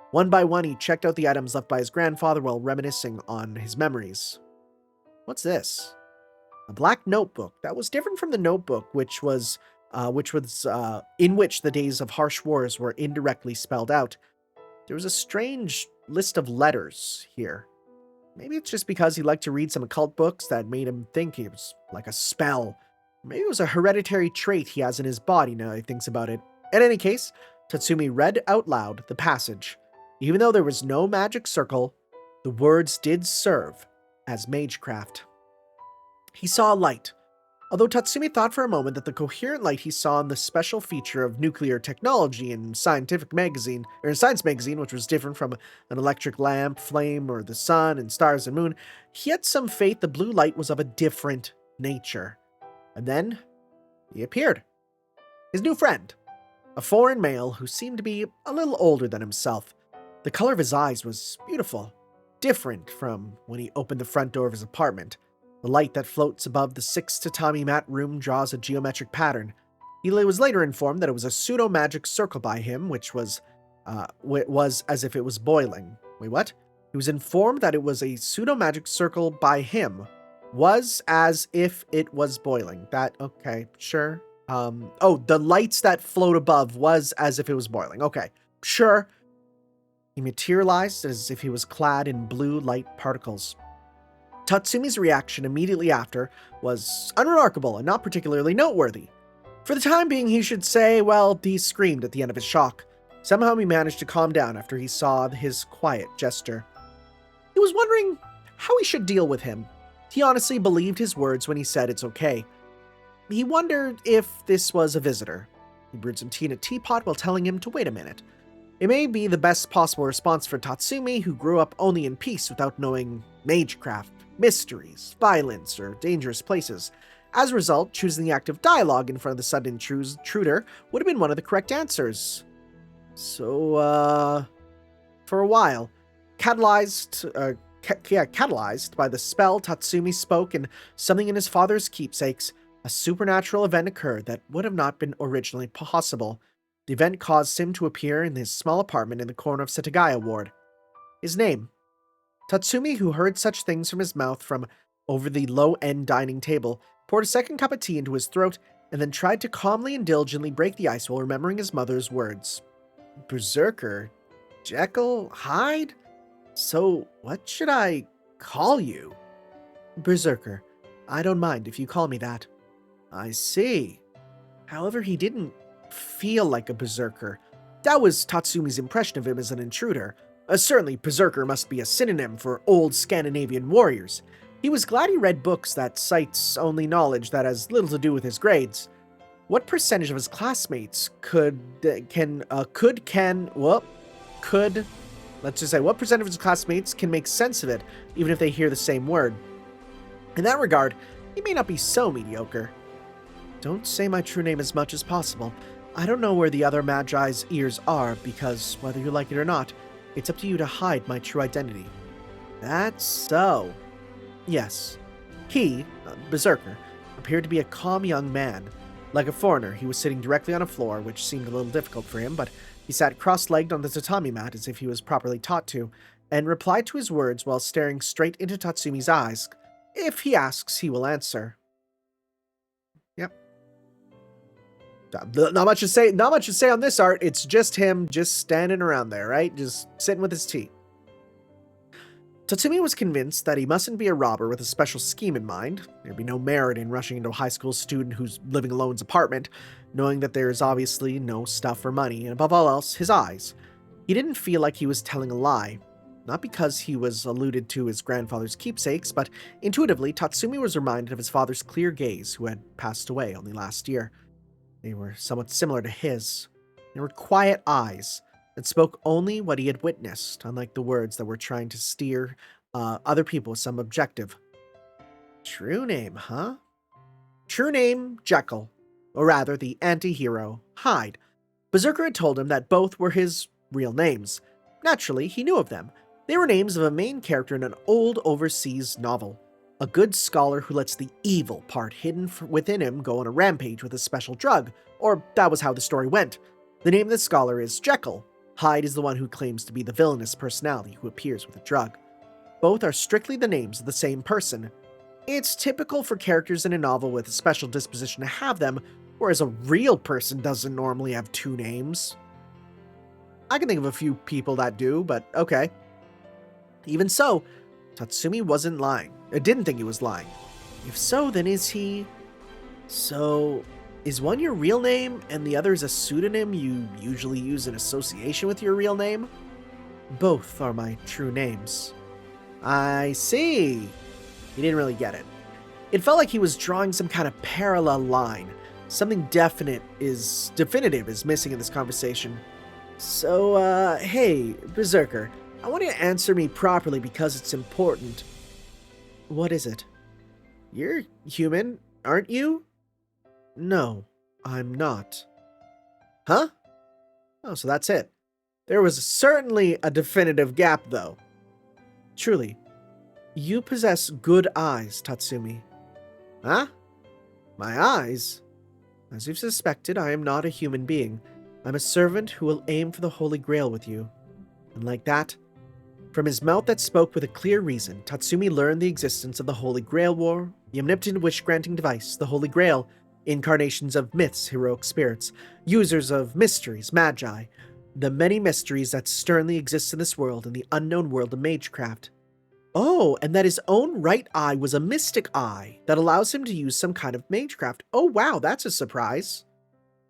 One by one, he checked out the items left by his grandfather while reminiscing on his memories. What's this? A black notebook that was different from the notebook, which was in which the days of harsh wars were indirectly spelled out. There was a strange list of letters here. Maybe it's just because he liked to read some occult books that made him think it was like a spell. Maybe it was a hereditary trait he has in his body now that he thinks about it. In any case, Tatsumi read out loud the passage. Even though there was no magic circle, the words did serve as magecraft. He saw a light. Although Tatsumi thought for a moment that the coherent light he saw in the special feature of nuclear technology in Science Magazine, which was different from an electric lamp, flame, or the sun and stars and moon, he had some faith the blue light was of a different nature. And then he appeared. His new friend, a foreign male who seemed to be a little older than himself. The color of his eyes was beautiful, different from when he opened the front door of his apartment. The light that floats above the 6 tatami mat room draws a geometric pattern. He was later informed that it was a pseudo-magic circle by him, which was as if it was boiling. Wait, what? He was informed that it was a pseudo-magic circle by him, was as if it was boiling. Okay, sure. The lights that float above was as if it was boiling. Okay, sure. He materialized as if he was clad in blue light particles. Tatsumi's reaction immediately after was unremarkable and not particularly noteworthy. For the time being, he should say, well, he screamed at the end of his shock. Somehow he managed to calm down after he saw his quiet gesture. He was wondering how he should deal with him. He honestly believed his words when he said it's okay. He wondered if this was a visitor. He brewed some tea in a teapot while telling him to wait a minute. It may be the best possible response for Tatsumi, who grew up only in peace without knowing magecraft, mysteries, violence, or dangerous places. As a result, choosing the act of dialogue in front of the sudden intruder would have been one of the correct answers. So, for a while, catalyzed by the spell, Tatsumi spoke, and something in his father's keepsakes, a supernatural event occurred that would have not been originally possible. The event caused him to appear in his small apartment in the corner of Setagaya Ward. His name. Tatsumi, who heard such things from his mouth from over the low-end dining table, poured a second cup of tea into his throat and then tried to calmly and diligently break the ice while remembering his mother's words. Berserker? Jekyll? Hyde? So, what should I call you? Berserker. I don't mind if you call me that. I see. However, he didn't feel like a berserker. That was Tatsumi's impression of him as an intruder. Certainly, berserker must be a synonym for old Scandinavian warriors. He was glad he read books that cites only knowledge that has little to do with his grades. What percentage of his classmates what percent of his classmates can make sense of it, even if they hear the same word? In that regard, he may not be so mediocre. Don't say my true name as much as possible. I don't know where the other Magi's ears are, because, whether you like it or not, it's up to you to hide my true identity. That's so. Yes. He, Berserker, appeared to be a calm young man. Like a foreigner, he was sitting directly on a floor, which seemed a little difficult for him, but he sat cross-legged on the tatami mat as if he was properly taught to, and replied to his words while staring straight into Tatsumi's eyes. If he asks, he will answer. Yep. Not much to say on this art. It's just him just standing around there, right? Just sitting with his tea. Tatsumi was convinced that he mustn't be a robber with a special scheme in mind. There'd be no merit in rushing into a high school student who's living alone's apartment, knowing that there is obviously no stuff or money, and above all else, his eyes. He didn't feel like he was telling a lie. Not because he was alluded to his grandfather's keepsakes, but intuitively, Tatsumi was reminded of his father's clear gaze, who had passed away only last year. They were somewhat similar to his. They were quiet eyes that spoke only what he had witnessed, unlike the words that were trying to steer other people with some objective. True name, huh? True name, Jekyll. Or rather, the anti-hero, Hyde. Berserker had told him that both were his real names. Naturally, he knew of them. They were names of a main character in an old overseas novel. A good scholar who lets the evil part hidden within him go on a rampage with a special drug, or that was how the story went. The name of the scholar is Jekyll. Hyde is the one who claims to be the villainous personality who appears with a drug. Both are strictly the names of the same person. It's typical for characters in a novel with a special disposition to have them, whereas a real person doesn't normally have two names. I can think of a few people that do, but okay. Even so, Tatsumi wasn't lying. I didn't think he was lying. If so, then is he... So, is one your real name and the other is a pseudonym you usually use in association with your real name? Both are my true names. I see. He didn't really get it. It felt like he was drawing some kind of parallel line. Something definitive is missing in this conversation. So, hey, Berserker, I want you to answer me properly because it's important. What is it? You're human, aren't you? No, I'm not. Huh? Oh, so that's it. There was certainly a definitive gap, though. Truly, you possess good eyes, Tatsumi. Huh? My eyes? As you've suspected, I am not a human being. I'm a servant who will aim for the Holy Grail with you. And like that, from his mouth that spoke with a clear reason, Tatsumi learned the existence of the Holy Grail War, the omnipotent wish-granting device, the Holy Grail, incarnations of myths, heroic spirits, users of mysteries, magi, the many mysteries that sternly exist in this world and the unknown world of magecraft. Oh, and that his own right eye was a mystic eye that allows him to use some kind of magecraft. Oh wow, that's a surprise.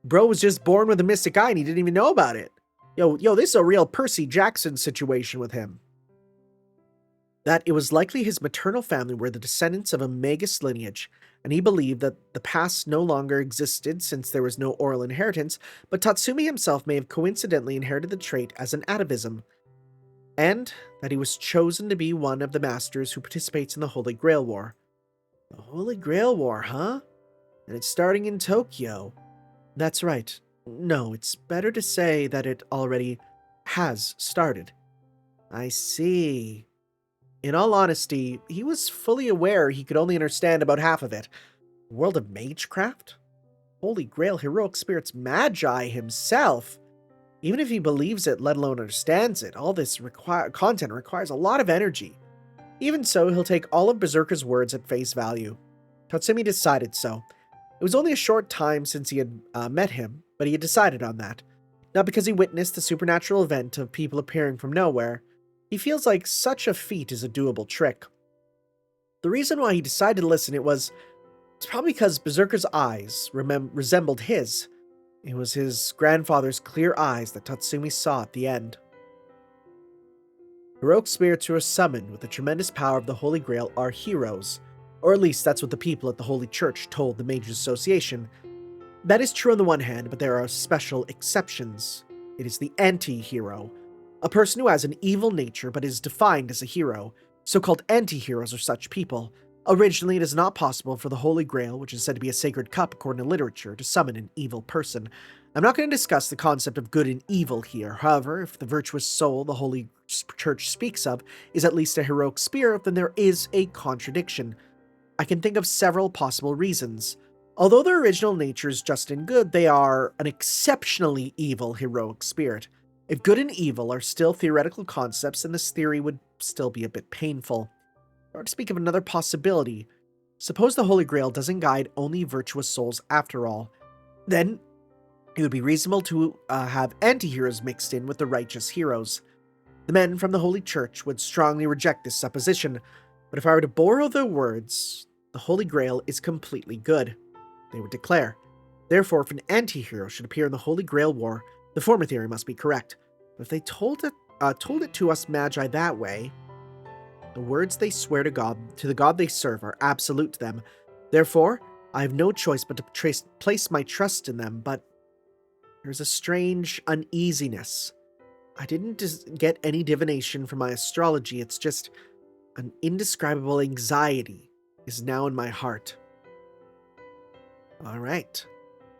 Bro was just born with a mystic eye and he didn't even know about it. Yo, this is a real Percy Jackson situation with him. That it was likely his maternal family were the descendants of a Magus lineage, and he believed that the past no longer existed since there was no oral inheritance, but Tatsumi himself may have coincidentally inherited the trait as an atavism, and that he was chosen to be one of the masters who participates in the Holy Grail War. The Holy Grail War, huh? And it's starting in Tokyo. That's right. No, it's better to say that it already has started. I see. In all honesty, he was fully aware he could only understand about half of it. World of Magecraft? Holy Grail heroic spirits Magi himself? Even if he believes it, let alone understands it, all this content requires a lot of energy. Even so, he'll take all of Berserker's words at face value. Tatsumi decided so. It was only a short time since he had met him, but he had decided on that. Not because he witnessed the supernatural event of people appearing from nowhere. He feels like such a feat is a doable trick. The reason why he decided to listen it's probably because Berserker's eyes resembled his. It was his grandfather's clear eyes that Tatsumi saw at the end. Heroic spirits who are summoned with the tremendous power of the Holy Grail are heroes, or at least that's what the people at the Holy Church told the Mages Association. That is true on the one hand, but there are special exceptions. It is the anti-hero, a person who has an evil nature but is defined as a hero. So-called anti-heroes are such people. Originally, it is not possible for the Holy Grail, which is said to be a sacred cup according to literature, to summon an evil person. I'm not going to discuss the concept of good and evil here. However, if the virtuous soul the Holy Church speaks of is at least a heroic spirit, then there is a contradiction. I can think of several possible reasons. Although their original nature is just and good, they are an exceptionally evil heroic spirit. If good and evil are still theoretical concepts, then this theory would still be a bit painful. Or to speak of another possibility, suppose the Holy Grail doesn't guide only virtuous souls after all. Then, it would be reasonable to have anti-heroes mixed in with the righteous heroes. The men from the Holy Church would strongly reject this supposition, but if I were to borrow their words, the Holy Grail is completely good. They would declare. Therefore, if an anti-hero should appear in the Holy Grail War, the former theory must be correct. But if they told it to us Magi that way, the words they swear to the God they serve, are absolute to them. Therefore, I have no choice but to place my trust in them, but there's a strange uneasiness. I didn't get any divination from my astrology, it's just an indescribable anxiety is now in my heart. Alright.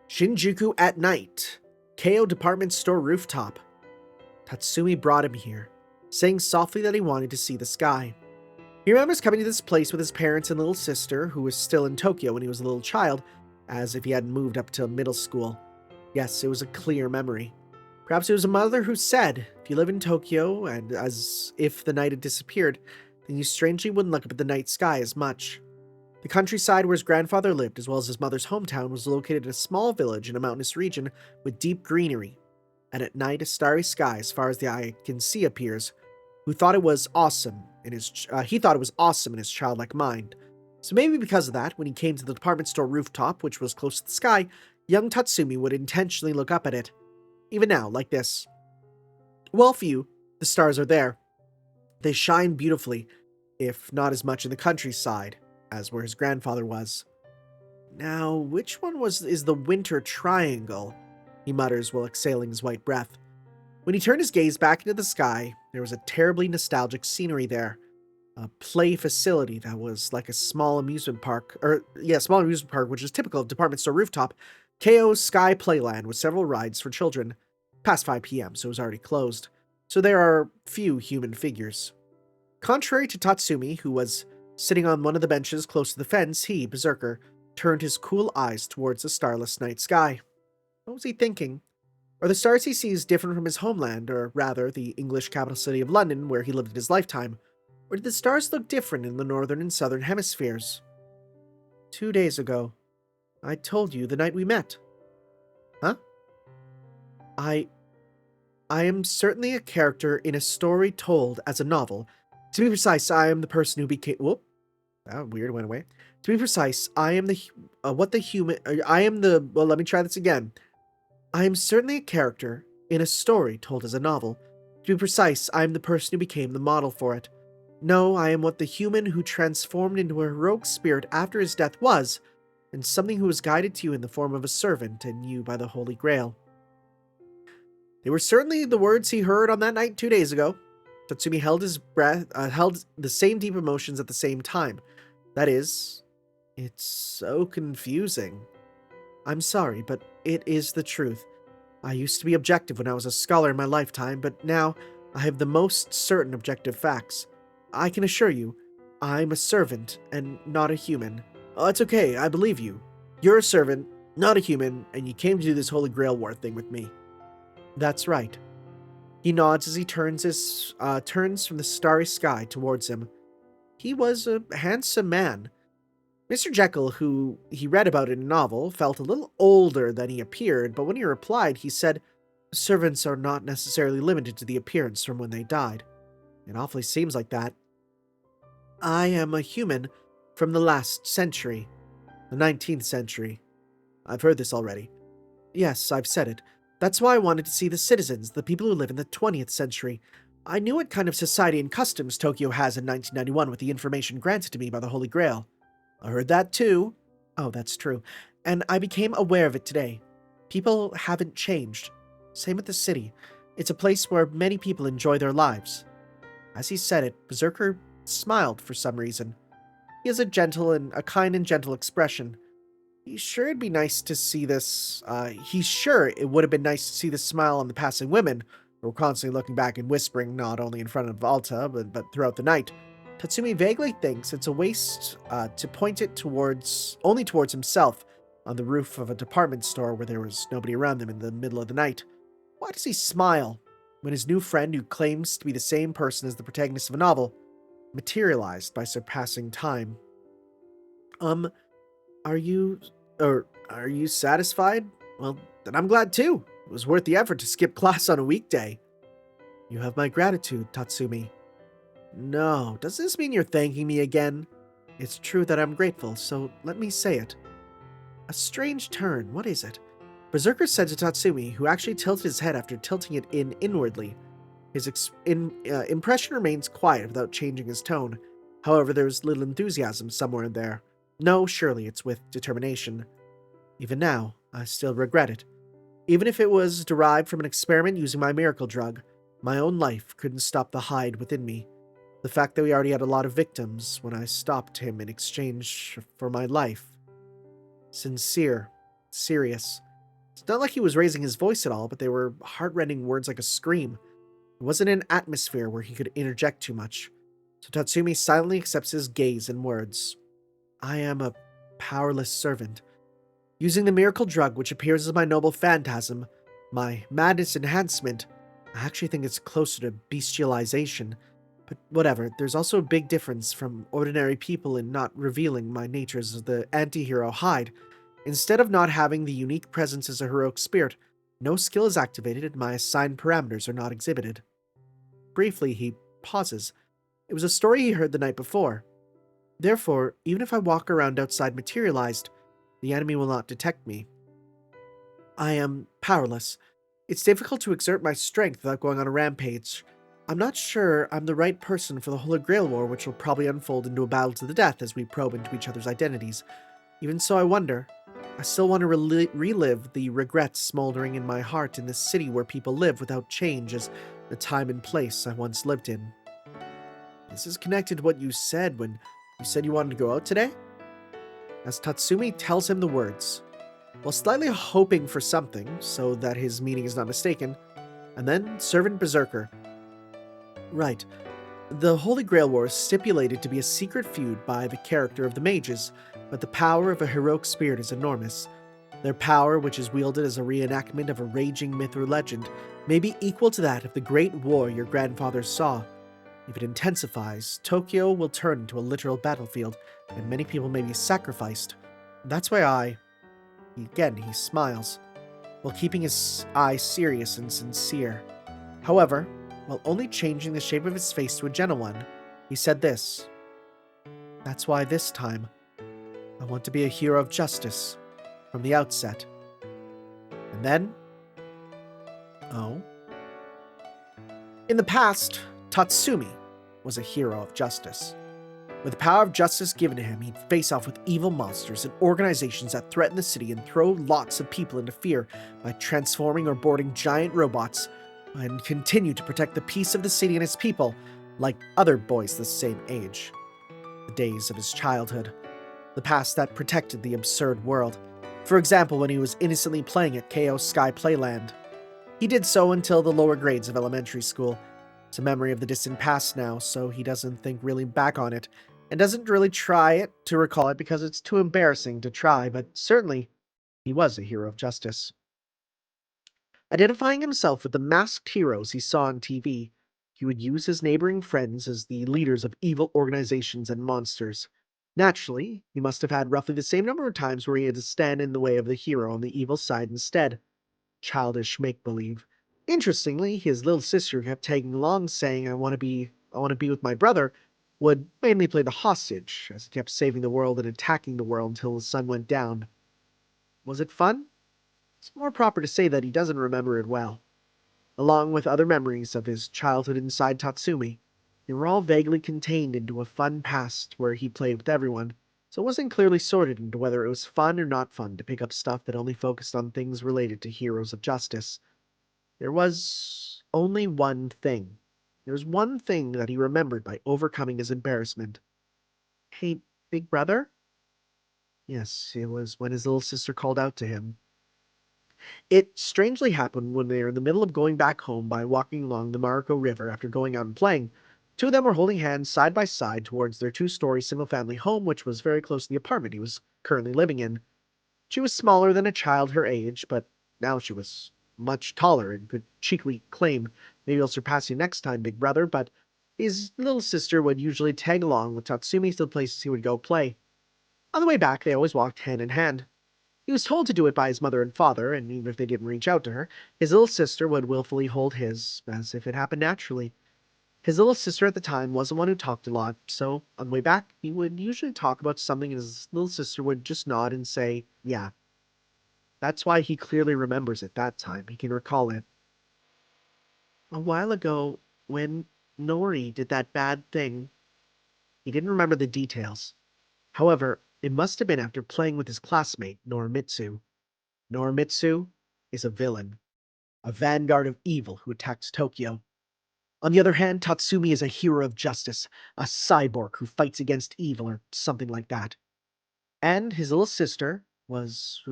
Shinjuku at night. Keio department store rooftop. Tatsumi brought him here, saying softly that he wanted to see the sky. He remembers coming to this place with his parents and little sister, who was still in Tokyo when he was a little child, as if he hadn't moved up to middle school. Yes, it was a clear memory. Perhaps it was a mother who said, if you live in Tokyo, and as if the night had disappeared, then you strangely wouldn't look up at the night sky as much. The countryside where his grandfather lived, as well as his mother's hometown, was located in a small village in a mountainous region with deep greenery, and at night a starry sky as far as the eye can see appears. who thought it was awesome he thought it was awesome in his childlike mind. So maybe because of that, when he came to the department store rooftop, which was close to the sky, young Tatsumi would intentionally look up at it. Even now, like this. Well, for you, the stars are there. They shine beautifully, if not as much in the countryside as where his grandfather was. Now, which one is the winter triangle? He mutters while exhaling his white breath. When he turned his gaze back into the sky, there was a terribly nostalgic scenery there. A play facility that was like a small amusement park, which is typical of department store rooftop. KO's Sky Playland with several rides for children. Past 5 p.m., so it was already closed. So there are few human figures. Contrary to Tatsumi, who was sitting on one of the benches close to the fence, he, Berserker, turned his cool eyes towards the starless night sky. What was he thinking? Are the stars he sees different from his homeland, or rather, the English capital city of London, where he lived in his lifetime? Or did the stars look different in the northern and southern hemispheres? 2 days ago, I told you the night we met. Huh? I am certainly a character in a story told as a novel. To be precise, I am the person who became... Whoop. That weird went away. To be precise, I am the... Well, let me try this again. I am certainly a character in a story told as a novel. To be precise, I am the person who became the model for it. No, I am what the human who transformed into a heroic spirit after his death was, and something who was guided to you in the form of a servant and you by the Holy Grail. They were certainly the words he heard on that night 2 days ago. Tatsumi held his breath, held the same deep emotions at the same time. That is, it's so confusing. I'm sorry, but it is the truth. I used to be objective when I was a scholar in my lifetime, but now I have the most certain objective facts. I can assure you, I'm a servant and not a human. Oh, it's okay, I believe you. You're a servant, not a human, and you came to do this Holy Grail War thing with me. That's right. He nods as he turns from the starry sky towards him. He was a handsome man. Mr. Jekyll, who he read about in a novel, felt a little older than he appeared, but when he replied, he said, servants are not necessarily limited to the appearance from when they died. It awfully seems like that. I am a human from the last century, the 19th century. I've heard this already. Yes, I've said it. That's why I wanted to see the citizens, the people who live in the 20th century. I knew what kind of society and customs Tokyo has in 1991 with the information granted to me by the Holy Grail. I heard that too. Oh, that's true. And I became aware of it today. People haven't changed. Same with the city. It's a place where many people enjoy their lives. As he said it, Berserker smiled for some reason. He has a kind and gentle expression. He's sure it'd be nice to see this. He's sure it would have been nice to see this smile on the passing women, who were constantly looking back and whispering not only in front of Alta, but throughout the night. Tatsumi vaguely thinks it's a waste to point it only towards himself on the roof of a department store where there was nobody around them in the middle of the night. Why does he smile when his new friend, who claims to be the same person as the protagonist of a novel, materialized by surpassing time? Are you satisfied? Well, then I'm glad too. It was worth the effort to skip class on a weekday. You have my gratitude, Tatsumi. No, does this mean you're thanking me again? It's true that I'm grateful, so let me say it. A strange turn, what is it? Berserker said to Tatsumi, who actually tilted his head after tilting it inwardly. His impression remains quiet without changing his tone. However, there's little enthusiasm somewhere in there. No, surely it's with determination. Even now, I still regret it. Even if it was derived from an experiment using my miracle drug, my own life couldn't stop the Hyde within me. The fact that we already had a lot of victims when I stopped him in exchange for my life. Sincere. Serious. It's not like he was raising his voice at all, but they were heart-rending words like a scream. It wasn't an atmosphere where he could interject too much. So Tatsumi silently accepts his gaze and words. I am a powerless servant. Using the miracle drug which appears as my noble phantasm, my madness enhancement, I actually think it's closer to bestialization. But whatever, there's also a big difference from ordinary people in not revealing my nature as the anti-hero Hyde. Instead of not having the unique presence as a heroic spirit, no skill is activated and my assigned parameters are not exhibited. Briefly, he pauses. It was a story he heard the night before. Therefore, even if I walk around outside materialized, the enemy will not detect me. I am powerless. It's difficult to exert my strength without going on a rampage. I'm not sure I'm the right person for the Holy Grail War, which will probably unfold into a battle to the death as we probe into each other's identities. Even so, I wonder. I still want to relive the regrets smoldering in my heart in this city where people live without change as the time and place I once lived in. This is connected to what you said when you said you wanted to go out today? As Tatsumi tells him the words, while slightly hoping for something, so that his meaning is not mistaken, and then Servant Berserker. Right. The Holy Grail War is stipulated to be a secret feud by the character of the mages, but the power of a heroic spirit is enormous. Their power, which is wielded as a reenactment of a raging myth or legend, may be equal to that of the great war your grandfathers saw. If it intensifies, Tokyo will turn into a literal battlefield, and many people may be sacrificed. That's why he smiles, while keeping his eyes serious and sincere. However, while only changing the shape of his face to a gentle one, he said this. That's why this time, I want to be a hero of justice, from the outset. And then... oh. In the past, Tatsumi was a hero of justice. With the power of justice given to him, he'd face off with evil monsters and organizations that threaten the city and throw lots of people into fear by transforming or boarding giant robots, and continue to protect the peace of the city and its people, like other boys the same age. The days of his childhood. The past that protected the absurd world. For example, when he was innocently playing at KO Sky Playland. He did so until the lower grades of elementary school. It's a memory of the distant past now, so he doesn't think really back on it, and doesn't really try to recall it because it's too embarrassing to try, but certainly he was a hero of justice. Identifying himself with the masked heroes he saw on TV, he would use his neighboring friends as the leaders of evil organizations and monsters. Naturally, he must have had roughly the same number of times where he had to stand in the way of the hero on the evil side instead. Childish make-believe. Interestingly, his little sister kept tagging along saying, I want to be with my brother, would mainly play the hostage, as he kept saving the world and attacking the world until the sun went down. Was it fun? It's more proper to say that he doesn't remember it well. Along with other memories of his childhood inside Tatsumi, they were all vaguely contained into a fun past where he played with everyone, so it wasn't clearly sorted into whether it was fun or not fun to pick up stuff that only focused on things related to heroes of justice. There was only one thing. There was one thing that he remembered by overcoming his embarrassment. Hey, big brother? Yes, it was when his little sister called out to him. It strangely happened when they were in the middle of going back home by walking along the Mariko River after going out and playing. Two of them were holding hands side by side towards their two-story single-family home, which was very close to the apartment he was currently living in. She was smaller than a child her age, but now she was much taller and could cheekily claim, maybe I'll surpass you next time, big brother, but his little sister would usually tag along with Tatsumi to the places he would go play. On the way back, they always walked hand in hand. He was told to do it by his mother and father, and even if they didn't reach out to her, his little sister would willfully hold his, as if it happened naturally. His little sister at the time was the one who talked a lot, so on the way back, he would usually talk about something and his little sister would just nod and say, yeah. That's why he clearly remembers it that time. He can recall it. A while ago, when Nori did that bad thing, he didn't remember the details. However, it must have been after playing with his classmate, Norimitsu. Norimitsu is a villain, a vanguard of evil who attacks Tokyo. On the other hand, Tatsumi is a hero of justice, a cyborg who fights against evil or something like that. And his little sister who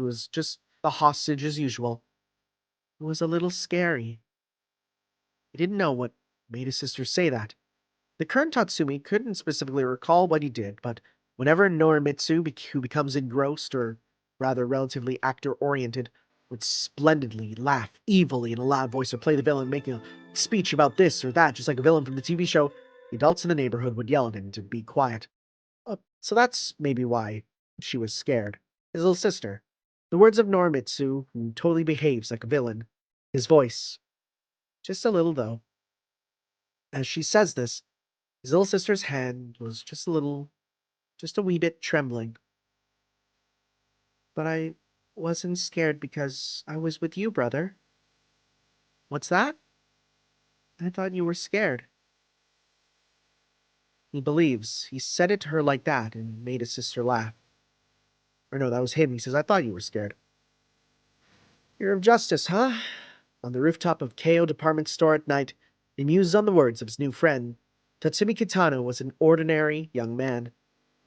was just the hostage as usual, who was a little scary. He didn't know what made his sister say that. The current Tatsumi couldn't specifically recall what he did, but whenever Norimitsu, who becomes engrossed, or rather relatively actor-oriented, would splendidly laugh evilly in a loud voice or play the villain, making a speech about this or that, just like a villain from the TV show, the adults in the neighborhood would yell at him to be quiet. So that's maybe why she was scared. His little sister. The words of Norimitsu, who totally behaves like a villain. His voice. Just a little, though. As she says this, his little sister's hand was just a wee bit trembling. But I wasn't scared because I was with you, brother. What's that? I thought you were scared. He believes. He said it to her like that and made his sister laugh. Or no, that was him. He says, I thought you were scared. You're of justice, huh? On the rooftop of Keio department store at night, he muses on the words of his new friend. Tatsumi Kitano was an ordinary young man.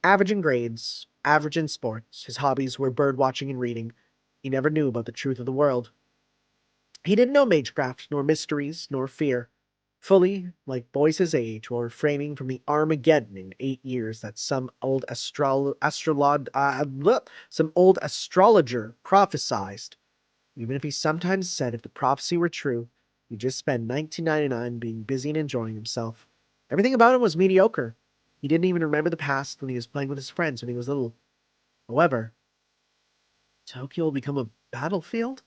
Average in grades, average in sports. His hobbies were bird watching and reading. He never knew about the truth of the world. He didn't know magecraft, nor mysteries, nor fear. Fully, like boys his age, or refraining from the Armageddon in 8 years that some old astrologer prophesized. Even if he sometimes said if the prophecy were true, he'd just spend 1999 being busy and enjoying himself. Everything about him was mediocre. He didn't even remember the past when he was playing with his friends when he was little. However, Tokyo will become a battlefield?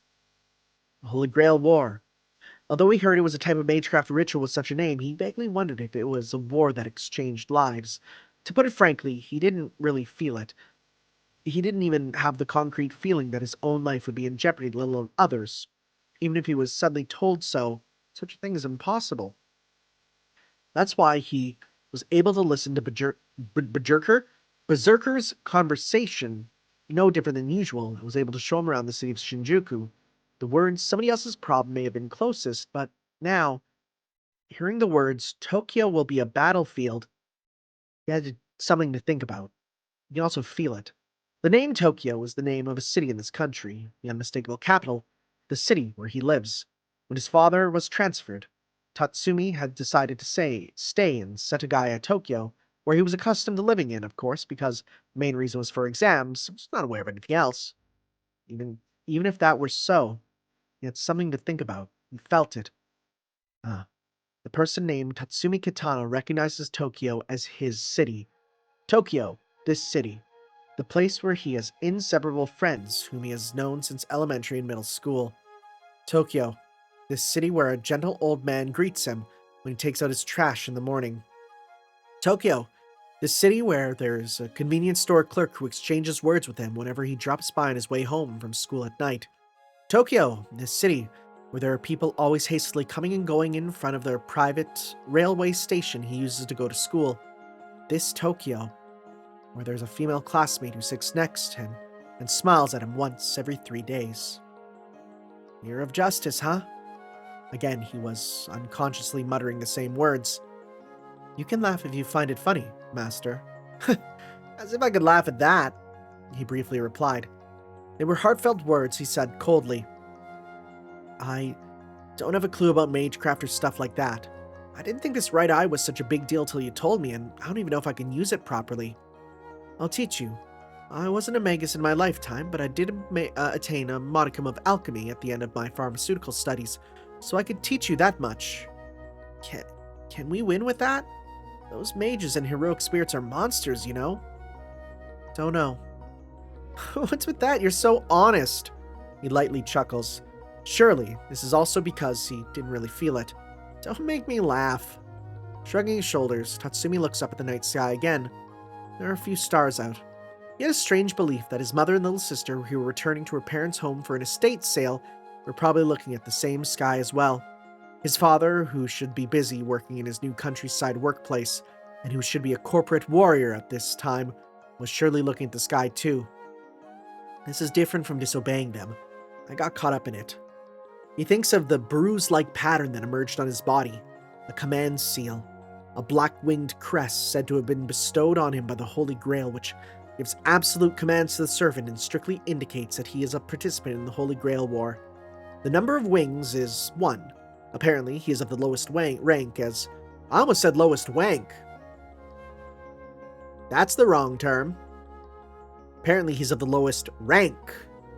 The Holy Grail War. Although he heard it was a type of magecraft ritual with such a name, he vaguely wondered if it was a war that exchanged lives. To put it frankly, he didn't really feel it. He didn't even have the concrete feeling that his own life would be in jeopardy, let alone others. Even if he was suddenly told so, such a thing is impossible. That's why he was able to listen to Berserker's conversation no different than usual, and was able to show him around the city of Shinjuku. The words somebody else's problem may have been closest, but now, hearing the words Tokyo will be a battlefield, he had something to think about. You can also feel it. The name Tokyo is the name of a city in this country, the unmistakable capital, the city where he lives. When his father was transferred, Tatsumi had decided to stay in Setagaya, Tokyo, where he was accustomed to living in, of course, because the main reason was for exams. He was not aware of anything else. Even if that were so, he had something to think about. He felt it. The person named Tatsumi Kitano recognizes Tokyo as his city. Tokyo, this city. The place where he has inseparable friends whom he has known since elementary and middle school. Tokyo, this city where a gentle old man greets him when he takes out his trash in the morning. Tokyo, this city where there's a convenience store clerk who exchanges words with him whenever he drops by on his way home from school at night. Tokyo, this city where there are people always hastily coming and going in front of their private railway station he uses to go to school. This Tokyo, where there's a female classmate who sits next to him and smiles at him once every 3 days. Year of justice, huh? Again, he was unconsciously muttering the same words. You can laugh if you find it funny, master. As if I could laugh at that, he briefly replied. They were heartfelt words, he said coldly. I don't have a clue about magecraft or stuff like that. I didn't think this right eye was such a big deal till you told me, and I don't even know if I can use it properly. I'll teach you. I wasn't a magus in my lifetime, but I did attain a modicum of alchemy at the end of my pharmaceutical studies, so I could teach you that much. Can we win with that? Those mages and heroic spirits are monsters, you know? Don't know. What's with that? You're so honest. He lightly chuckles. Surely, this is also because he didn't really feel it. Don't make me laugh. Shrugging his shoulders, Tatsumi looks up at the night sky again. There are a few stars out. He had a strange belief that his mother and little sister, who were returning to her parents' home for an estate sale, were probably looking at the same sky as well. His father, who should be busy working in his new countryside workplace, and who should be a corporate warrior at this time, was surely looking at the sky too. This is different from disobeying them. I got caught up in it. He thinks of the bruise-like pattern that emerged on his body, a command seal, a black-winged crest said to have been bestowed on him by the Holy Grail, which gives absolute commands to the servant and strictly indicates that he is a participant in the Holy Grail War. The number of wings is 1. Apparently, he is of the lowest rank as... I almost said lowest wank. That's the wrong term. Apparently, he's of the lowest rank,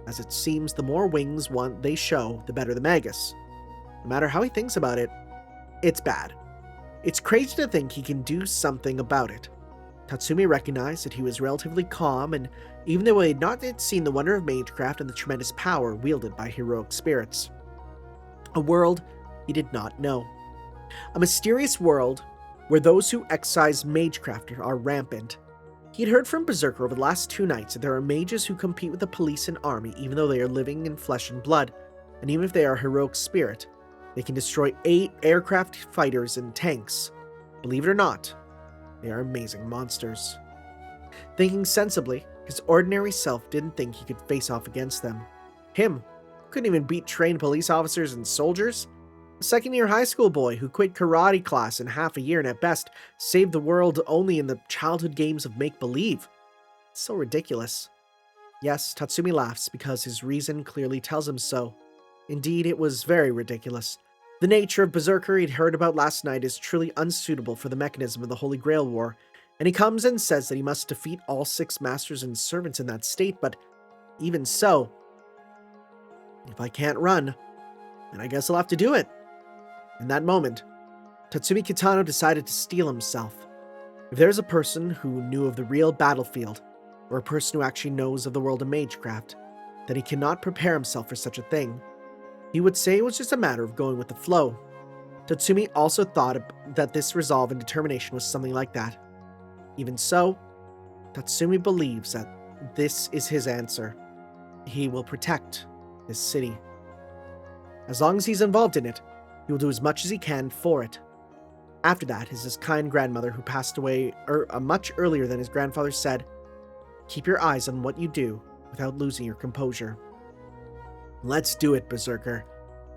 as it seems the more wings they show, the better the magus. No matter how he thinks about it, it's bad. It's crazy to think he can do something about it. Tatsumi recognized that he was relatively calm, and even though he had not yet seen the wonder of magecraft and the tremendous power wielded by heroic spirits. A world he did not know. A mysterious world where those who exercise magecraft are rampant. He'd heard from Berserker over the last 2 nights that there are mages who compete with the police and army even though they are living in flesh and blood, and even if they are heroic spirit, they can destroy 8 aircraft fighters and tanks. Believe it or not, they are amazing monsters. Thinking sensibly, his ordinary self didn't think he could face off against them. Him, couldn't even beat trained police officers and soldiers? A second-year high school boy who quit karate class in half a year and at best saved the world only in the childhood games of make-believe. It's so ridiculous. Yes, Tatsumi laughs because his reason clearly tells him so. Indeed, it was very ridiculous. The nature of Berserker he'd heard about last night is truly unsuitable for the mechanism of the Holy Grail War, and he comes and says that he must defeat all 6 masters and servants in that state, but even so, if I can't run, then I guess I'll have to do it. In that moment, Tatsumi Kitano decided to steel himself. If there's a person who knew of the real battlefield, or a person who actually knows of the world of magecraft, then he cannot prepare himself for such a thing. He would say it was just a matter of going with the flow. Tatsumi also thought that this resolve and determination was something like that. Even so, Tatsumi believes that this is his answer. He will protect this city. As long as he's involved in it, he will do as much as he can for it. After that is his kind grandmother who passed away much earlier than his grandfather said, "Keep your eyes on what you do without losing your composure." Let's do it, Berserker.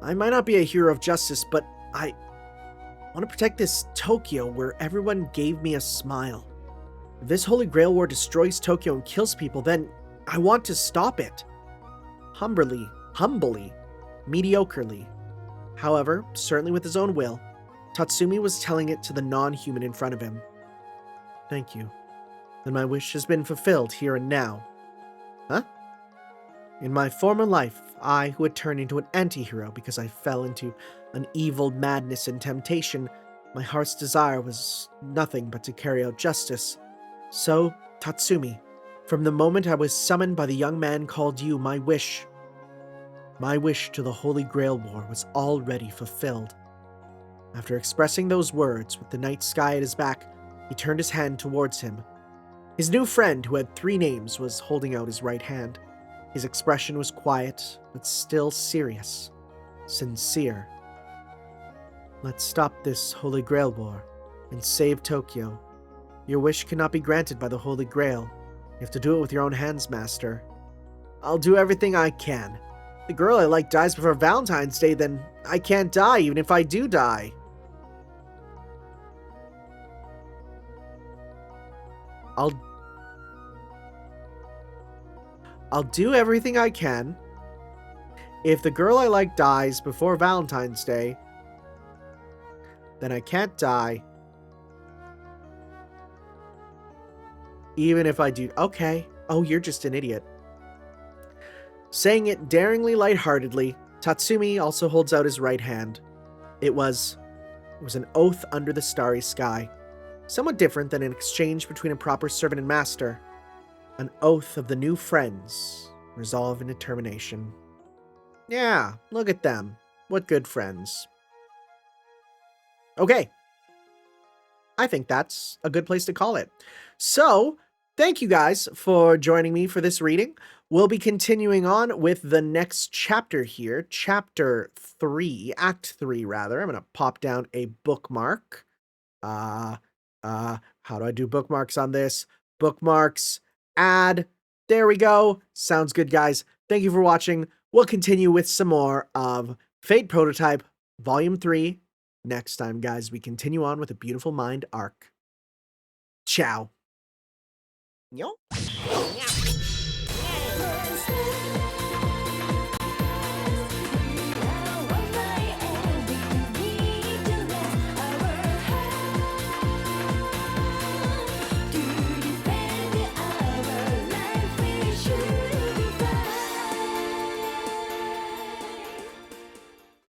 I might not be a hero of justice, but I want to protect this Tokyo where everyone gave me a smile. If this Holy Grail War destroys Tokyo and kills people, then I want to stop it. Humbly, mediocrely. However, certainly with his own will, Tatsumi was telling it to the non-human in front of him. Thank you. Then my wish has been fulfilled here and now. Huh? In my former life, I, who had turned into an anti-hero because I fell into an evil madness and temptation, my heart's desire was nothing but to carry out justice. So, Tatsumi, from the moment I was summoned by the young man called you, my wish to the Holy Grail War was already fulfilled. After expressing those words with the night sky at his back, he turned his hand towards him. His new friend, who had 3 names, was holding out his right hand. His expression was quiet, but still serious, sincere. Let's stop this Holy Grail War and save Tokyo. Your wish cannot be granted by the Holy Grail. You have to do it with your own hands, Master. I'll do everything I can. If the girl I like dies before Valentine's Day, then I can't die even if I do die. I'll do everything I can. If the girl I like dies before Valentine's Day, then I can't die. Even if I do... Okay. Oh, you're just an idiot. Saying it daringly lightheartedly, Tatsumi also holds out his right hand. It was an oath under the starry sky. Somewhat different than an exchange between a proper servant and master. An oath of the new friends, resolve and determination. Yeah, look at them. What good friends. Okay. I think that's a good place to call it. So, thank you guys for joining me for this reading. We'll be continuing on with the next chapter here. Chapter 3, Act 3 rather. I'm going to pop down a bookmark. How do I do bookmarks on this? Bookmarks, add. There we go. Sounds good, guys. Thank you for watching. We'll continue with some more of Fate Prototype Volume 3 next time, guys. We continue on with a Beautiful Mind arc. Ciao. Yo.